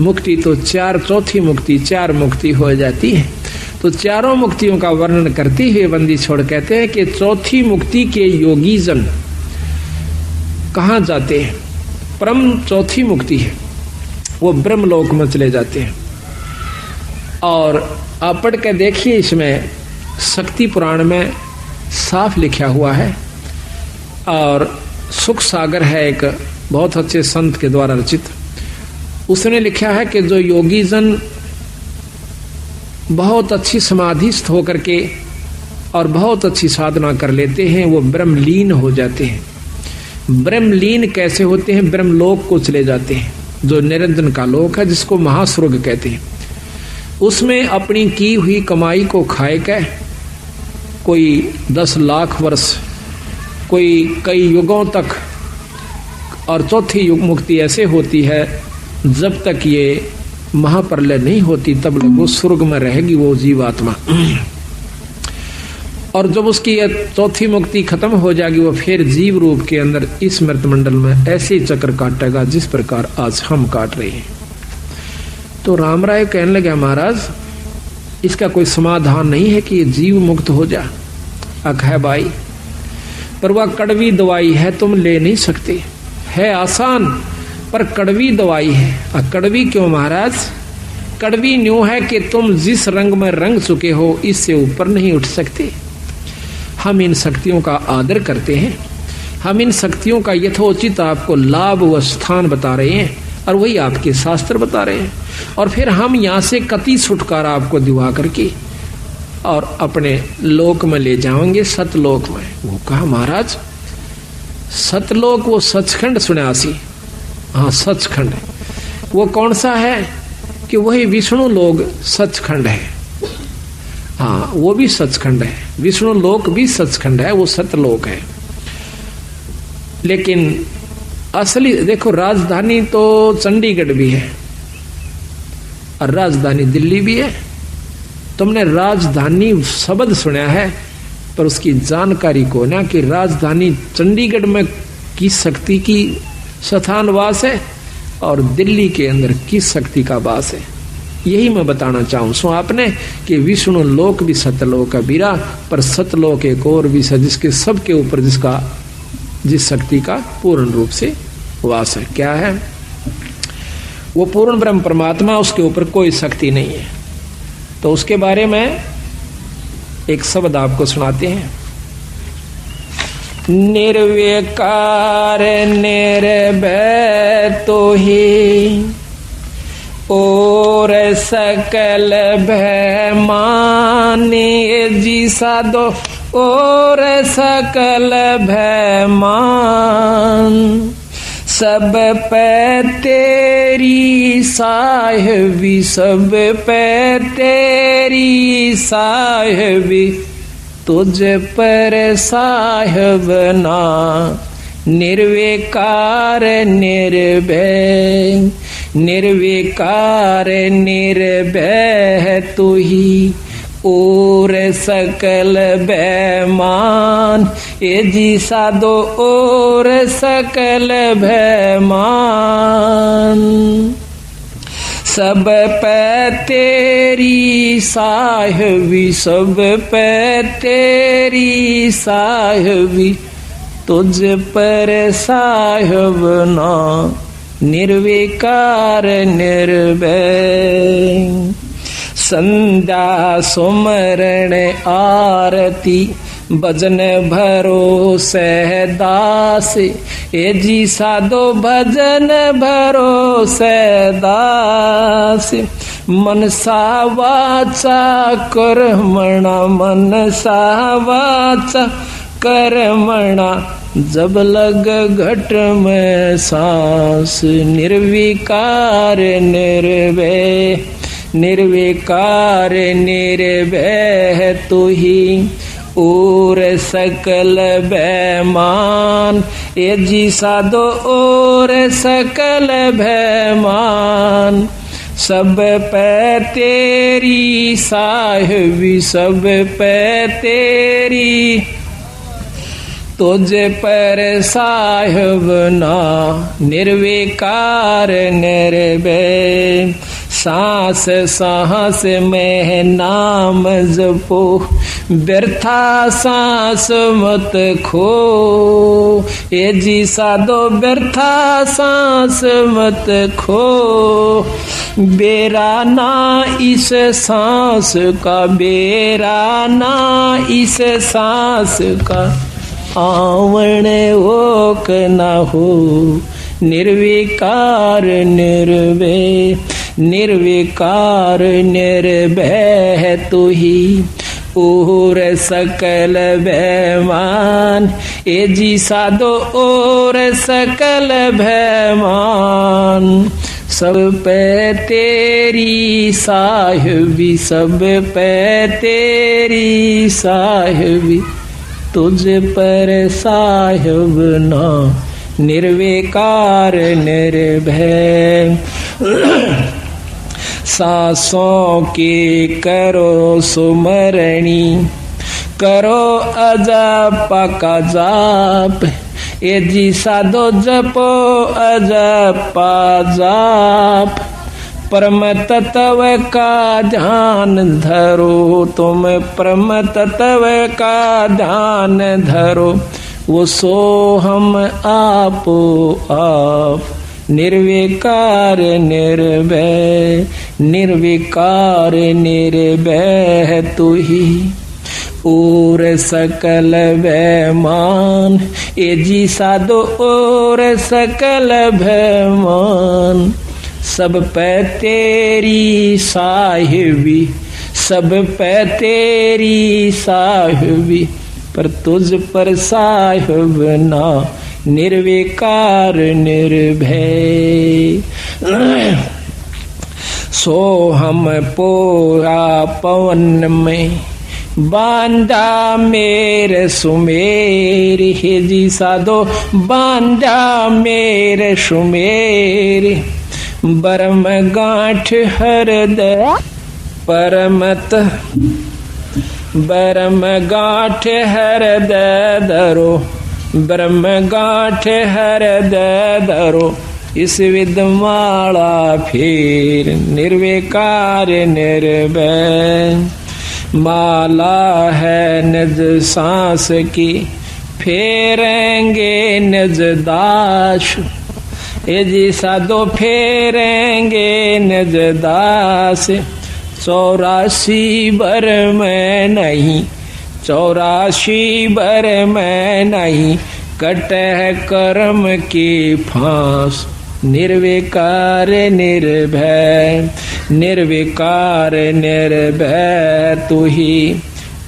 A: मुक्ति तो चार, चौथी मुक्ति, चार मुक्ति हो जाती है। तो चारों मुक्तियों का वर्णन करते हुए बंदी छोड़ कहते हैं कि चौथी मुक्ति के योगी जन कहाँ जाते हैं? परम चौथी मुक्ति है, वो ब्रह्मलोक में चले जाते हैं। और आप पढ़ के देखिए, इसमें शक्ति पुराण में साफ लिखा हुआ है। और सुख सागर है एक बहुत अच्छे संत के द्वारा रचित, उसने लिखा है कि जो योगी जन बहुत अच्छी समाधिस्थ होकर के और बहुत अच्छी साधना कर लेते हैं, वो ब्रह्मलीन हो जाते हैं। ब्रह्मलीन कैसे होते हैं? ब्रह्मलोक को चले जाते हैं, जो निरंजन का लोक है, जिसको महास्वर्ग कहते हैं। उसमें अपनी की हुई कमाई को खाए के कोई 10 लाख वर्ष, कोई कई युगों तक, और चौथी युग मुक्ति ऐसे होती है जब तक ये महाप्रलय नहीं होती तब तक वो स्वर्ग में रहेगी वो जीवात्मा। और जब उसकी चौथी मुक्ति खत्म हो जाएगी वो फिर जीव रूप के अंदर इस मृत मंडल में ऐसे चक्र काटेगा जिस प्रकार आज हम काट रहे हैं। तो राम राय कहने लगे महाराज इसका कोई समाधान नहीं है कि ये जीव मुक्त हो जा। अख है भाई, पर वह कड़वी दवाई है, तुम ले नहीं सकते। है आसान पर कड़वी दवाई है। कड़वी क्यों महाराज? कड़वी न्यू है कि तुम जिस रंग में रंग चुके हो इससे ऊपर नहीं उठ सकते। हम इन शक्तियों का आदर करते हैं, हम इन शक्तियों का यथोचित आपको लाभ व स्थान बता रहे हैं, और वही आपके शास्त्र बता रहे हैं। और फिर हम यहाँ से कति छुटकारा आपको दिवा करके और अपने लोक में ले जाएंगे, सतलोक में। वो कहा महाराज सतलोक, वो सचखंड सुन्यासी, हाँ सचखंड, वो कौन सा है? कि वही विष्णु लोक सचखंड है। हाँ वो भी सचखंड है, विष्णु लोक भी सचखंड है, वो सतलोक है। लेकिन असली देखो, राजधानी तो चंडीगढ़ भी है और राजधानी दिल्ली भी है। तुमने राजधानी शब्द सुना है पर उसकी जानकारी को ना, कि राजधानी चंडीगढ़ में किस शक्ति की स्थान वास है और दिल्ली के अंदर किस शक्ति का वास है, यही मैं बताना चाहूँ सो आपने कि विष्णु लोक भी सतलोक है बीरा, पर सतलोक एक और भी है जिसके सबके ऊपर जिस शक्ति का पूर्ण रूप से वास है। क्या है वो? पूर्ण ब्रह्म परमात्मा, उसके ऊपर कोई शक्ति नहीं है। तो उसके बारे में एक शब्द आपको सुनाते हैं। निर्विकार निर्भय तो ही और सकल भय माने जी साधो, और सकल भय मान सब पे तेरी साहिबी, सब पे तेरी साहिबी, तुझ पर साहिब ना। निर्विकार निर्भय, निर्विकार निर्भय तू ही और सकल बैमान, ये जी साधो और सकल बैमान। सब पे तेरी साहबी, सब पे तेरी साहबी, तुझ पर साहब ना निर्विकार निर्भय। संध्या सुमरण आरती भजन भरोसे दास, ये जी साधो भजन भरोसे दास। मनसा वाचा कर्मणा, मनसा वाचा कर्मणा, जब लग घट में सांस, निर्विकार निर्भय, निर्विकार निर्भय तू ही और सकल बैमान, ये जी साधो और सकल बैमान। सब पे तेरी साहबी, सब पे तेरी, तुझ पर साहब ना निर्विकार निर्भय। सांस सांस में नाम जपो, व्यर्था सांस मत खो, ये जी साधो व्यर्था सांस मत खो। बेरा ना इस सांस का, बेरा ना इस सांस का, आवण ओक न हो, निर्विकार निर्भय, निर्विकार निर्भय तू ही और सकल बैमान, ये जी साधो और सकल बैमान। सब पे तेरी साहबी, सब पे तेरी साहबी, तुझ पर साहब ना निर्विकार निर्भय। सांसों की करो सुमरणी, करो अजप का जाप, ये जी साधो जपो अजप जाप। परम तत्व का ध्यान धरो, तुम परम तत्व का ध्यान धरो, वो सो हम आपो आप, निर्विकार निर्भय, निर्विकार निर्भय तू ही और सकल बैमान, ये जी साधो और सकल बैमान। सब पे तेरी साहिबी, सब पे तेरी साहिबी, पर तुझ पर साहिब ना निर्विकार निर्भय। सो हम पोरा पवन में बांधा मेरे सुमेर, हे जी साधो बांधा मेरे सुमेर। बरम गांठ हृदय परमत, बरम गांठ हृदय धरो, ब्रह्म गांठ हृदय धरो। इस विद्यमाला फिर निर्विकार निर्भय। माला है निज सांस की, फेरेंगे निज दास, ये जी साधो फेरेंगे निज दास। 84 बर में नहीं, 84 बर में नहीं, कटे कर्म की फांस। निर्विकार निर्भय, निर्विकार निर्भय तू ही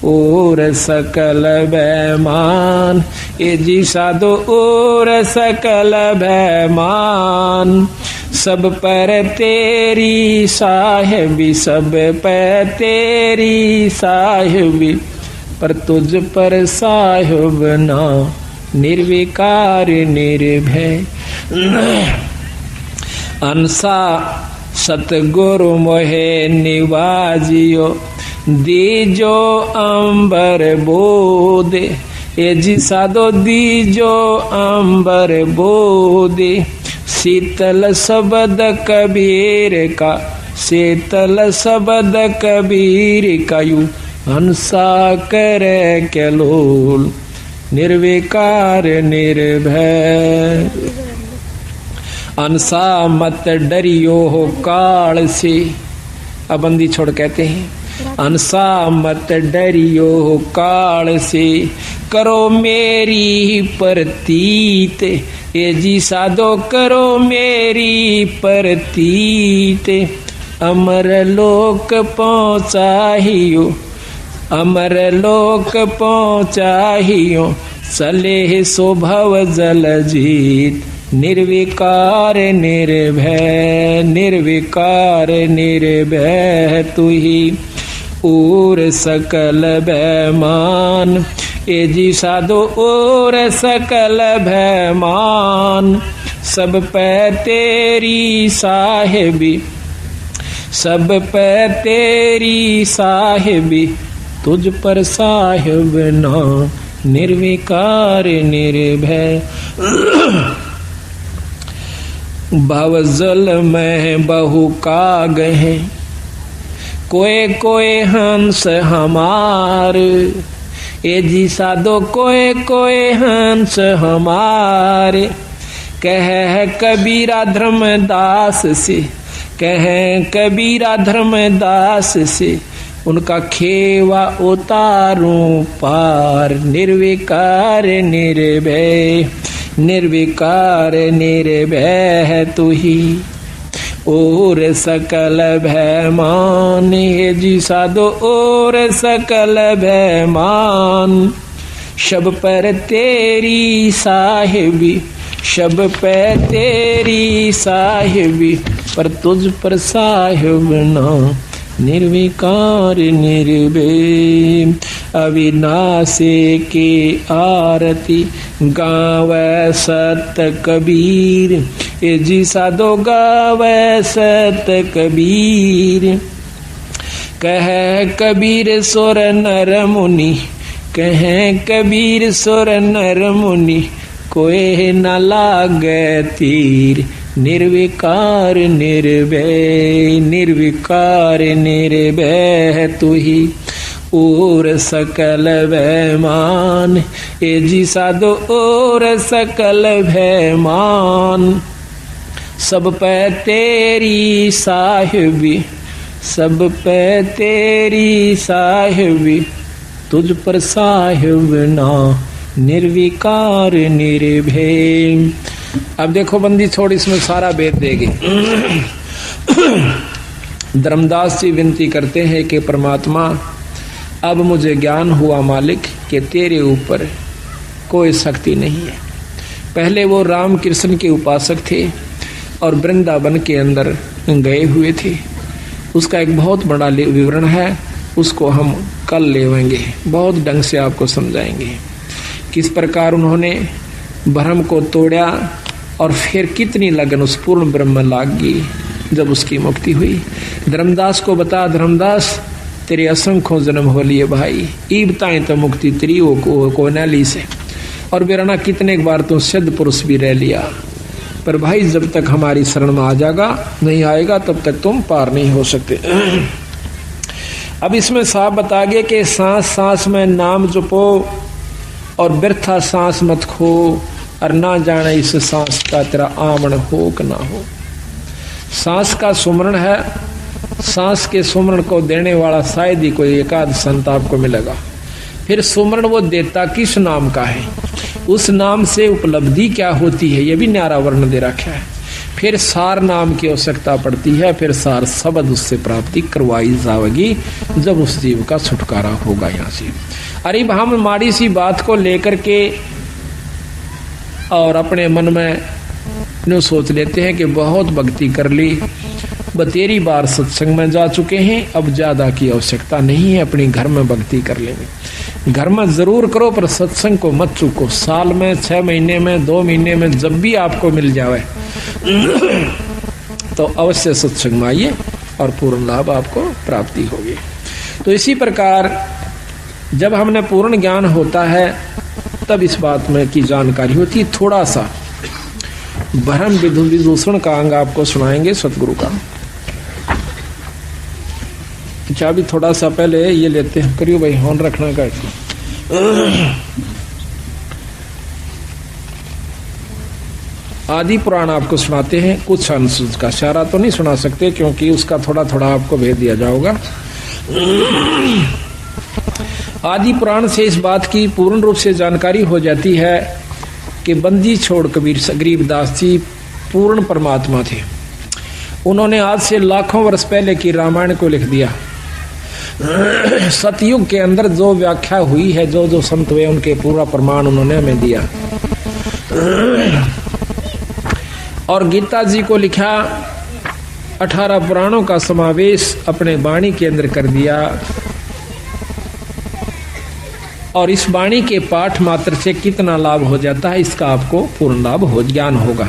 A: और सकल बैमान, ये जी साधो और सकल बैमान। सब पर तेरी साहिबी, सब पर तेरी साहिबी, पर तुझ पर साहिब ना निर्विकार निर्भय। अंसा सतगुरु मोहे निवाजियो, दीजो अंबर बोदे, ए जी साधो दीजो अंबर बोदे, शीतल शब्द कबीर का, शीतल शब्द कबीर का, यू हंसा करे कैलोल, निर्विकार निर्भय। हंसा मत डरियो हो काल से, अब बंदी छोड़ कहते हैं, हंसा मत डरियो हो काल से, करो मेरी प्रतीत, ये जी साधो करो मेरी प्रतीत, अमर लोक पहुँचाहियो, अमर लोक पहुँचाहियो, चले सो भव जल जीत, निर्विकार निर्भय, निर्विकार निर्भय तू ही और सकल भयमान, ए जी साधो और सकल भयमान, सब पे तेरी साहिबी, सब पे तेरी साहिबी, तुझ पर साहिब ना, निर्विकार निर्भय। भवजल में बहु काग हैं, कोए कोए हंस हमार, ए जी साधो कोए कोए हंस हमारे, कह कबीरा धर्मदास से, कह कबीरा धर्मदास से, उनका खेवा उतारूं पार, निर्विकार निर्भय, निर्विकार निर्भय है तू ही और सकल भयमान, हे जी साधो और सकल भयमान, शब पर तेरी साहिबी, शब पे तेरी साहिबी, पर तुझ पर साहिब ना, निर्विकार निर्भय। अविनाशी की आरती गावे सत कबीर, ए जी साधो गावे सत कबीर, कह कबीर सुर नर मुनि, कह कबीर सुर नर मुनि, कोई न लागे तीर, निर्विकार निर्भय, निर्विकार निर्भय तू ही और सकल भयमान, ए जी साधो और सकल भयमान, सब पे तेरी साहिबी, सब पे तेरी साहिबी, तुझ पर साहिब ना, निर्विकार निर्भय। अब देखो बंदी छोड़, इसमें सारा भेद देगी। धर्मदास जी विनती करते हैं कि परमात्मा अब मुझे ज्ञान हुआ मालिक कि तेरे ऊपर कोई शक्ति नहीं है। पहले वो राम कृष्ण के उपासक थे और वृंदावन के अंदर गए हुए थे। उसका एक बहुत बड़ा विवरण है, उसको हम कल लेवेंगे, बहुत ढंग से आपको समझाएंगे किस प्रकार उन्होंने भ्रम को तोड़ा और फिर कितनी लगन उस पूर्ण ब्रह्म लाग गई जब उसकी मुक्ति हुई। धर्मदास को बता, धर्मदास तेरे असंख्यों जन्म हो लिए भाई, ई बताएं तो मुक्ति तेरी को न ली से, और बेराना कितने बार तो सिद्ध पुरुष भी रह लिया, पर भाई जब तक हमारी शरण में आ जाएगा नहीं आएगा तब तक तुम पार नहीं हो सकते। अब इसमें साफ बता गए कि सांस सांस में नाम जपो और व्यर्था सांस मत खो, और ना जाने इस सांस का तेरा आमन हो कि ना हो। सांस का सुमरण है, सांस के सुमरण को देने वाला शायद ही कोई एकाध संत आपको मिलेगा। फिर सुमरण वो देता किस नाम का है, उस नाम से उपलब्धि क्या होती है, ये भी न्यारा वर्ण दे रखा है। फिर सार नाम की आवश्यकता पड़ती है, फिर सार शब्द उससे प्राप्ति करवाई जाएगी जब उस जीव का छुटकारा होगा यहाँ से। अरे हम माड़ी सी बात को लेकर के और अपने मन में नो सोच लेते हैं कि बहुत भक्ति कर ली, बतेरी बार सत्संग में जा चुके हैं, अब ज्यादा की आवश्यकता नहीं है, अपनी घर में भक्ति कर लेंगे। घर में जरूर करो पर सत्संग को मत चूको। साल में 6 महीने में 2 महीने में जब भी आपको मिल जाए तो अवश्य सत्संग में आइए और पूर्ण लाभ आपको प्राप्ति होगी। तो इसी प्रकार जब हमने पूर्ण ज्ञान होता है तब इस बात में की जानकारी होती है। थोड़ा सा भ्रम विदूषण का अंग आपको सुनाएंगे सतगुरु का। अच्छा अभी थोड़ा सा पहले ये लेते हैं, करियो भाई हॉर्न रखना का। आदि पुराण आपको सुनाते हैं, कुछ अंश का, सारा तो नहीं सुना सकते क्योंकि उसका थोड़ा थोड़ा आपको भेद दिया जाएगा। आदि पुराण से इस बात की पूर्ण रूप से जानकारी हो जाती है कि बंदी छोड़ कबीर गरीबदास जी पूर्ण परमात्मा थे। उन्होंने आज से लाखों वर्ष पहले की रामायण को लिख दिया। सतयुग के अंदर जो व्याख्या हुई है, जो जो संत हुए उनके पूरा प्रमाण उन्होंने हमें दिया। और गीता जी को लिखा, 18 पुराणों का समावेश अपने वाणी के अंदर कर दिया। और इस वाणी के पाठ मात्र से कितना लाभ हो जाता है इसका आपको पूर्ण लाभ हो ज्ञान होगा।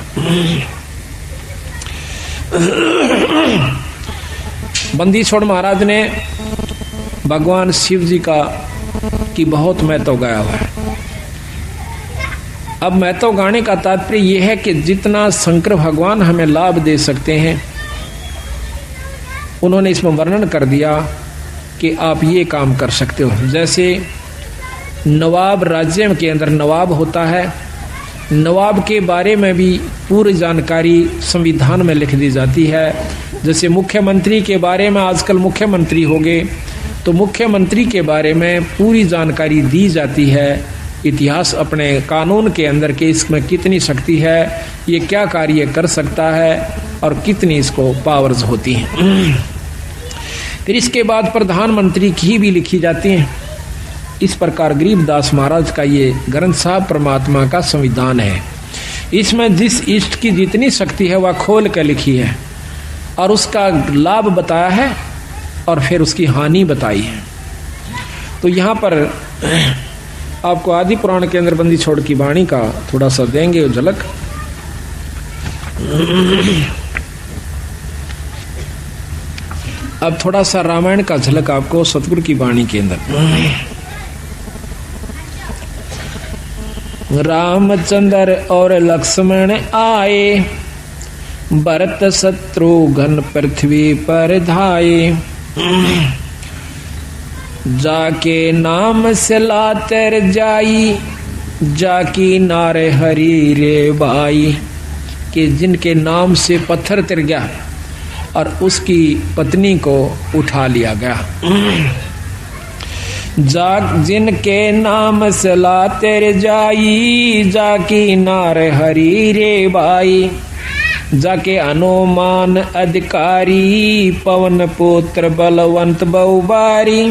A: बंदी छोड़ महाराज ने भगवान शिव जी की बहुत महत्व गाया हुआ है। अब महत्व गाने का तात्पर्य यह है कि जितना शंकर भगवान हमें लाभ दे सकते हैं उन्होंने इसमें वर्णन कर दिया कि आप ये काम कर सकते हो। जैसे नवाब राज्य के अंदर नवाब होता है, नवाब के बारे में भी पूरी जानकारी संविधान में लिख दी जाती है। जैसे मुख्यमंत्री के बारे में, आजकल मुख्यमंत्री हो गए तो मुख्यमंत्री के बारे में पूरी जानकारी दी जाती है। इतिहास अपने कानून के अंदर के इसमें कितनी शक्ति है, ये क्या कार्य कर सकता है और कितनी इसको पावर्स होती हैं। फिर इसके बाद प्रधानमंत्री की भी लिखी जाती हैं। इस प्रकार गरीबदास महाराज का ये ग्रंथ साहब परमात्मा का संविधान है। इसमें जिस इष्ट की जितनी शक्ति है वह खोल कर लिखी है और उसका लाभ बताया है और फिर उसकी हानि बताई है। तो यहाँ पर आपको आदि पुराण के अंदर बंदी छोड़ की वाणी का थोड़ा सा देंगे झलक। अब थोड़ा सा रामायण का झलक आपको सतगुरु की वाणी के अंदर। रामचंद्र और लक्ष्मण आए, भरत शत्रुघ्न पृथ्वी पर धाये। जाके नाम से लातर जाई, जाकी नारे हरी रे बाई। कि जिनके नाम से पत्थर तिर गया और उसकी पत्नी को उठा लिया गया। जाक जिनके नाम से लातर जाई, जाकी नारे हरी रे बाई। जाके हनुमान अधिकारी, पवन पुत्र बलवंत बहुबारी।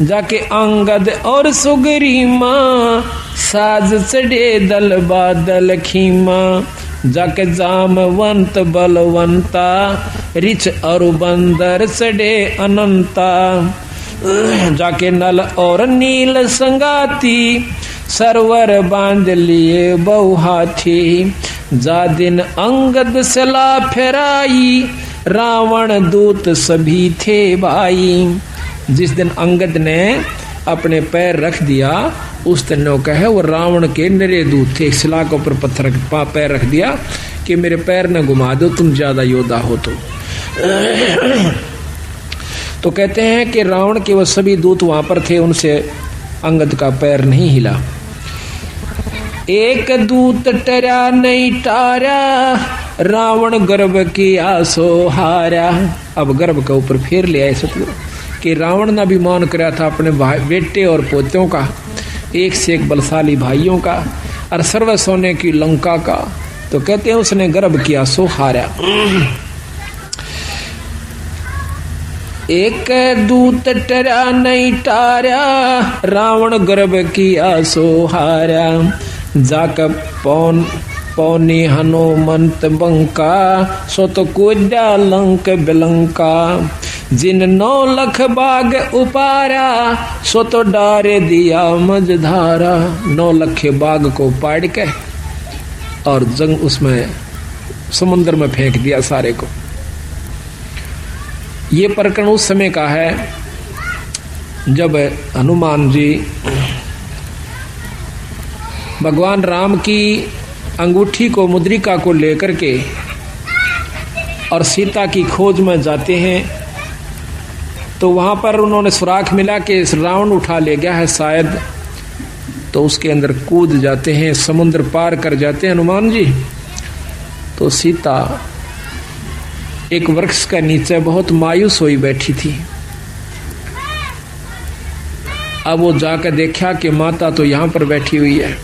A: जाके अंगद और सुग्री माँ, साज चढ़े दल बादल खीमा। जाके जामवंत बलवंता, रिच और बंदर चढ़े अनंता। जाके नल और नील संगाती, सरवर बांध लिए बहु हाथी। जा दिन अंगद सला फेराई, रावण दूत सभी थे भाई। जिस दिन अंगद ने अपने पैर रख दिया उस दिन नौका है वो रावण के निरे दूत थे। शिला के ऊपर पत्थर पैर रख दिया कि मेरे पैर न घुमा दो, तुम ज्यादा योद्धा हो। तो कहते हैं कि रावण के वो सभी दूत वहां पर थे, उनसे अंगद का पैर नहीं हिला। एक दूत टरा नहीं टारा, रावण गर्भ की आसो हारा। अब गर्भ के ऊपर फेर ले आए सतगुरु कि रावण ने अभिमान कराया था अपने बेटे और पोतों का, एक से एक बलशाली भाइयों का और सर्व सोने की लंका का। तो कहते हैं उसने गर्भ किया सो हारा। एक दूत टरा नहीं टारा, रावण गर्भ किया सो हारा। जाक पौनी हनुमंत बंका, सो तो कूदा लंक बिलंका। जिन 9 लाख बाग उपारा, सो तो डारे दिया मझधारा। 9 लाख बाग को पाड़ के और जंग उसमें समुद्र में फेंक दिया सारे को। ये प्रकरण उस समय का है जब हनुमान जी भगवान राम की अंगूठी को, मुद्रिका को लेकर के और सीता की खोज में जाते हैं, तो वहां पर उन्होंने सुराख मिला कि रावण उठा ले गया है शायद, तो उसके अंदर कूद जाते हैं, समुद्र पार कर जाते हैं हनुमान जी। तो सीता एक वृक्ष के नीचे बहुत मायूस हुई बैठी थी। अब वो जाकर देखा कि माता तो यहां पर बैठी हुई है।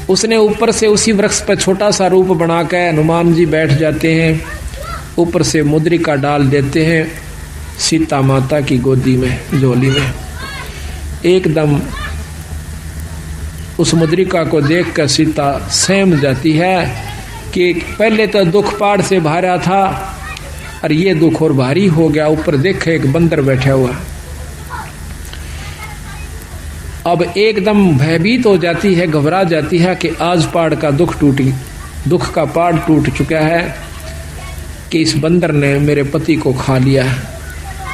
A: उसने ऊपर से उसी वृक्ष पर छोटा सा रूप बनाकर हनुमान जी बैठ जाते हैं, ऊपर से मुद्रिका डाल देते हैं सीता माता की गोदी में, झोली में। एकदम उस मुद्रिका को देखकर सीता सहम जाती है कि पहले तो दुख पहाड़ से भारा था और ये दुख और भारी हो गया। ऊपर देखे एक बंदर बैठा हुआ। अब एकदम भयभीत हो जाती है, घबरा जाती है कि आज पहाड़ का दुख का पहाड़ टूट चुका है कि इस बंदर ने मेरे पति को खा लिया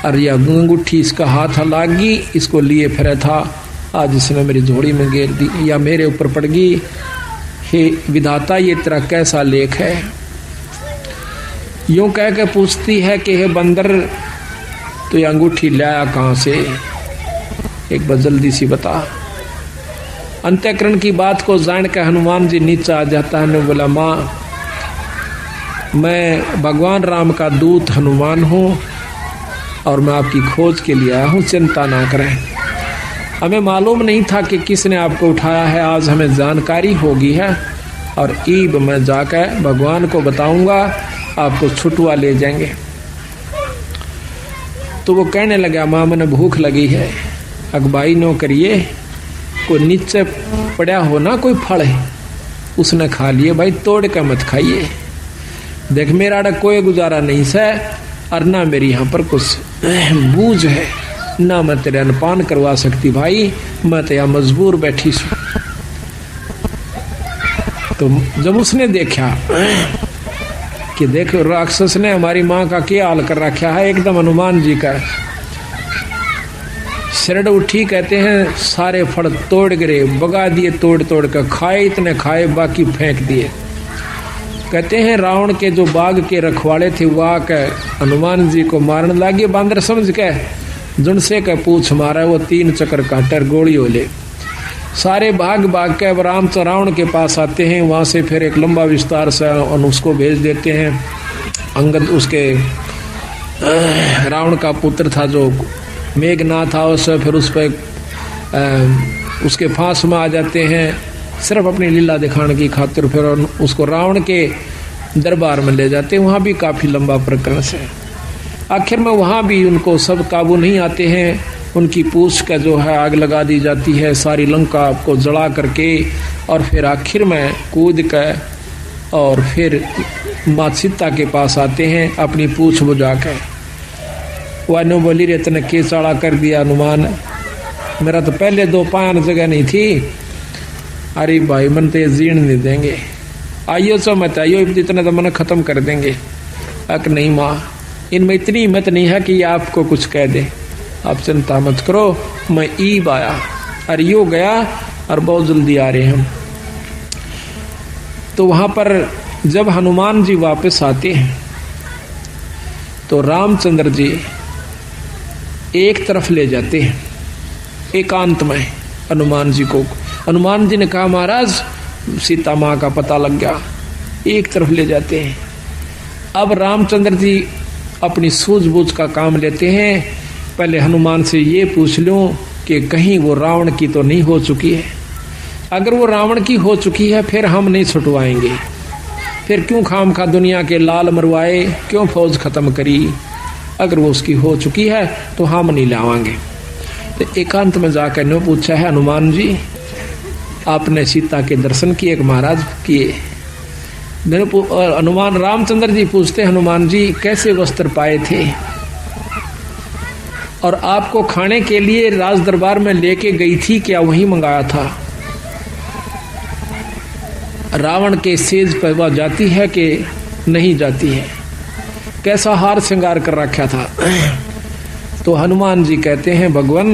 A: और यह अंगूठी इसका हाथ लागी, इसको लिए फिर था, आज इसने मेरी झोली में घेर दी या मेरे ऊपर पड़ गई। हे विधाता, ये तेरा कैसा लेख है? यूं कह के पूछती है कि हे बंदर, तो ये अंगूठी लाया कहां से? एक बार जल्दी सी बता। अंतःकरण की बात को जान कर हनुमान जी नीचे आ जाता है ने बोला, माँ मैं भगवान राम का दूत हनुमान हूँ और मैं आपकी खोज के लिए आया हूँ, चिंता ना करें। हमें मालूम नहीं था कि किसने आपको उठाया है, आज हमें जानकारी होगी है और ईब में जाकर भगवान को बताऊंगा, आपको छुटवा ले जाएंगे। तो वो कहने लगा, माँ मैंने भूख लगी है, अगबाई नो करिए, कोई नीचे पड़ा हो ना कोई फल है उसने खा लिए, भाई तोड़ के मत खाइए। देख मेरा कोई गुजारा नहीं से और ना मेरी यहाँ पर कुछ बूझ है, ना मैं तेरे अनपान करवा सकती भाई, मैं तो यहाँ मजबूर बैठी हूँ। तो जब उसने देखा कि देखो राक्षस ने हमारी माँ का क्या हाल कर रखा है, एकदम हनुमान जी का शरण उठी, कहते हैं सारे फल तोड़ गिरे, बगा दिए, तोड़ तोड़ कर खाए, इतने खाए बाकी फेंक दिए। कहते हैं रावण के जो बाग के रखवाले थे वह आकर हनुमान जी को मारने लगे, बांदर समझ के जुनसे का पूछ मारा, वो 3 चक्कर काटर गोली होले। सारे भाग भाग के अब रावण के पास आते हैं, वहां से फिर एक लंबा विस्तार से उसको भेज देते हैं। अंगद उसके रावण का पुत्र था जो मेघनाथ था, उससे फिर उस पर उसके फांस में आ जाते हैं, सिर्फ अपनी लीला दिखाने की खातिर। फिर उसको रावण के दरबार में ले जाते हैं, वहाँ भी काफ़ी लंबा प्रकरण है। आखिर में वहाँ भी उनको सब काबू नहीं आते हैं, उनकी पूंछ का जो है आग लगा दी जाती है, सारी लंका को जला करके, और फिर आखिर में कूद कर और फिर माँ सीता के पास आते हैं अपनी पूंछ बुझा कर। वानो बोली रे तने के चाड़ा कर दिया हनुमान, मेरा तो पहले 2 पायन जगह नहीं थी। अरे भाई मन तो जीर्ण नहीं देंगे, आइयो सो मत आइयो, इतना तो मन खत्म कर देंगे। अक नहीं माँ, इनमें इतनी हिम्मत नहीं है कि ये आपको कुछ कह दे, आप चिंता मत करो, मैं ईब आया। अरे यो गया और बहुत जल्दी आ रहे हम। तो वहां पर जब हनुमान जी वापस आते हैं तो रामचंद्र जी एक तरफ ले जाते हैं एकांत में हनुमान जी को। हनुमान जी ने कहा महाराज सीता माँ का पता लग गया, एक तरफ ले जाते हैं। अब रामचंद्र जी अपनी सूझबूझ का काम लेते हैं, पहले हनुमान से ये पूछ लूं कि कहीं वो रावण की तो नहीं हो चुकी है। अगर वो रावण की हो चुकी है फिर हम नहीं छुटवाएंगे, फिर क्यों खाम खा दुनिया के लाल मरवाए, क्यों फौज खत्म करी। अगर वो उसकी हो चुकी है तो हम नहीं लावांगे। तो एकांत में जाकर ने पूछा है, हनुमान जी आपने सीता के दर्शन किए महाराज? किए। हनुमान रामचंद्र जी पूछते, हनुमान जी कैसे वस्त्र पाए थे और आपको खाने के लिए राज दरबार में लेके गई थी, क्या वही मंगाया था? रावण के सेज पर वह जाती है कि नहीं जाती है? कैसा हार श्रृंगार कर रखा था? तो हनुमान जी कहते हैं भगवान,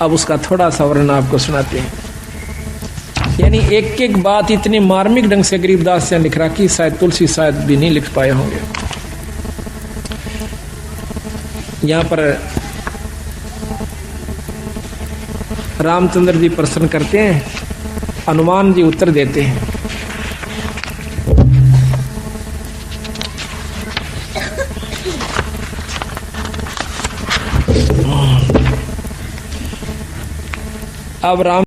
A: अब उसका थोड़ा सा वर्णन आपको सुनाते हैं। यानी एक एक बात इतनी मार्मिक ढंग से गरीबदास ने लिख रखी, शायद तुलसी शायद भी नहीं लिख पाए होंगे। यहां पर रामचंद्र जी प्रश्न करते हैं, हनुमान जी उत्तर देते हैं। अब राम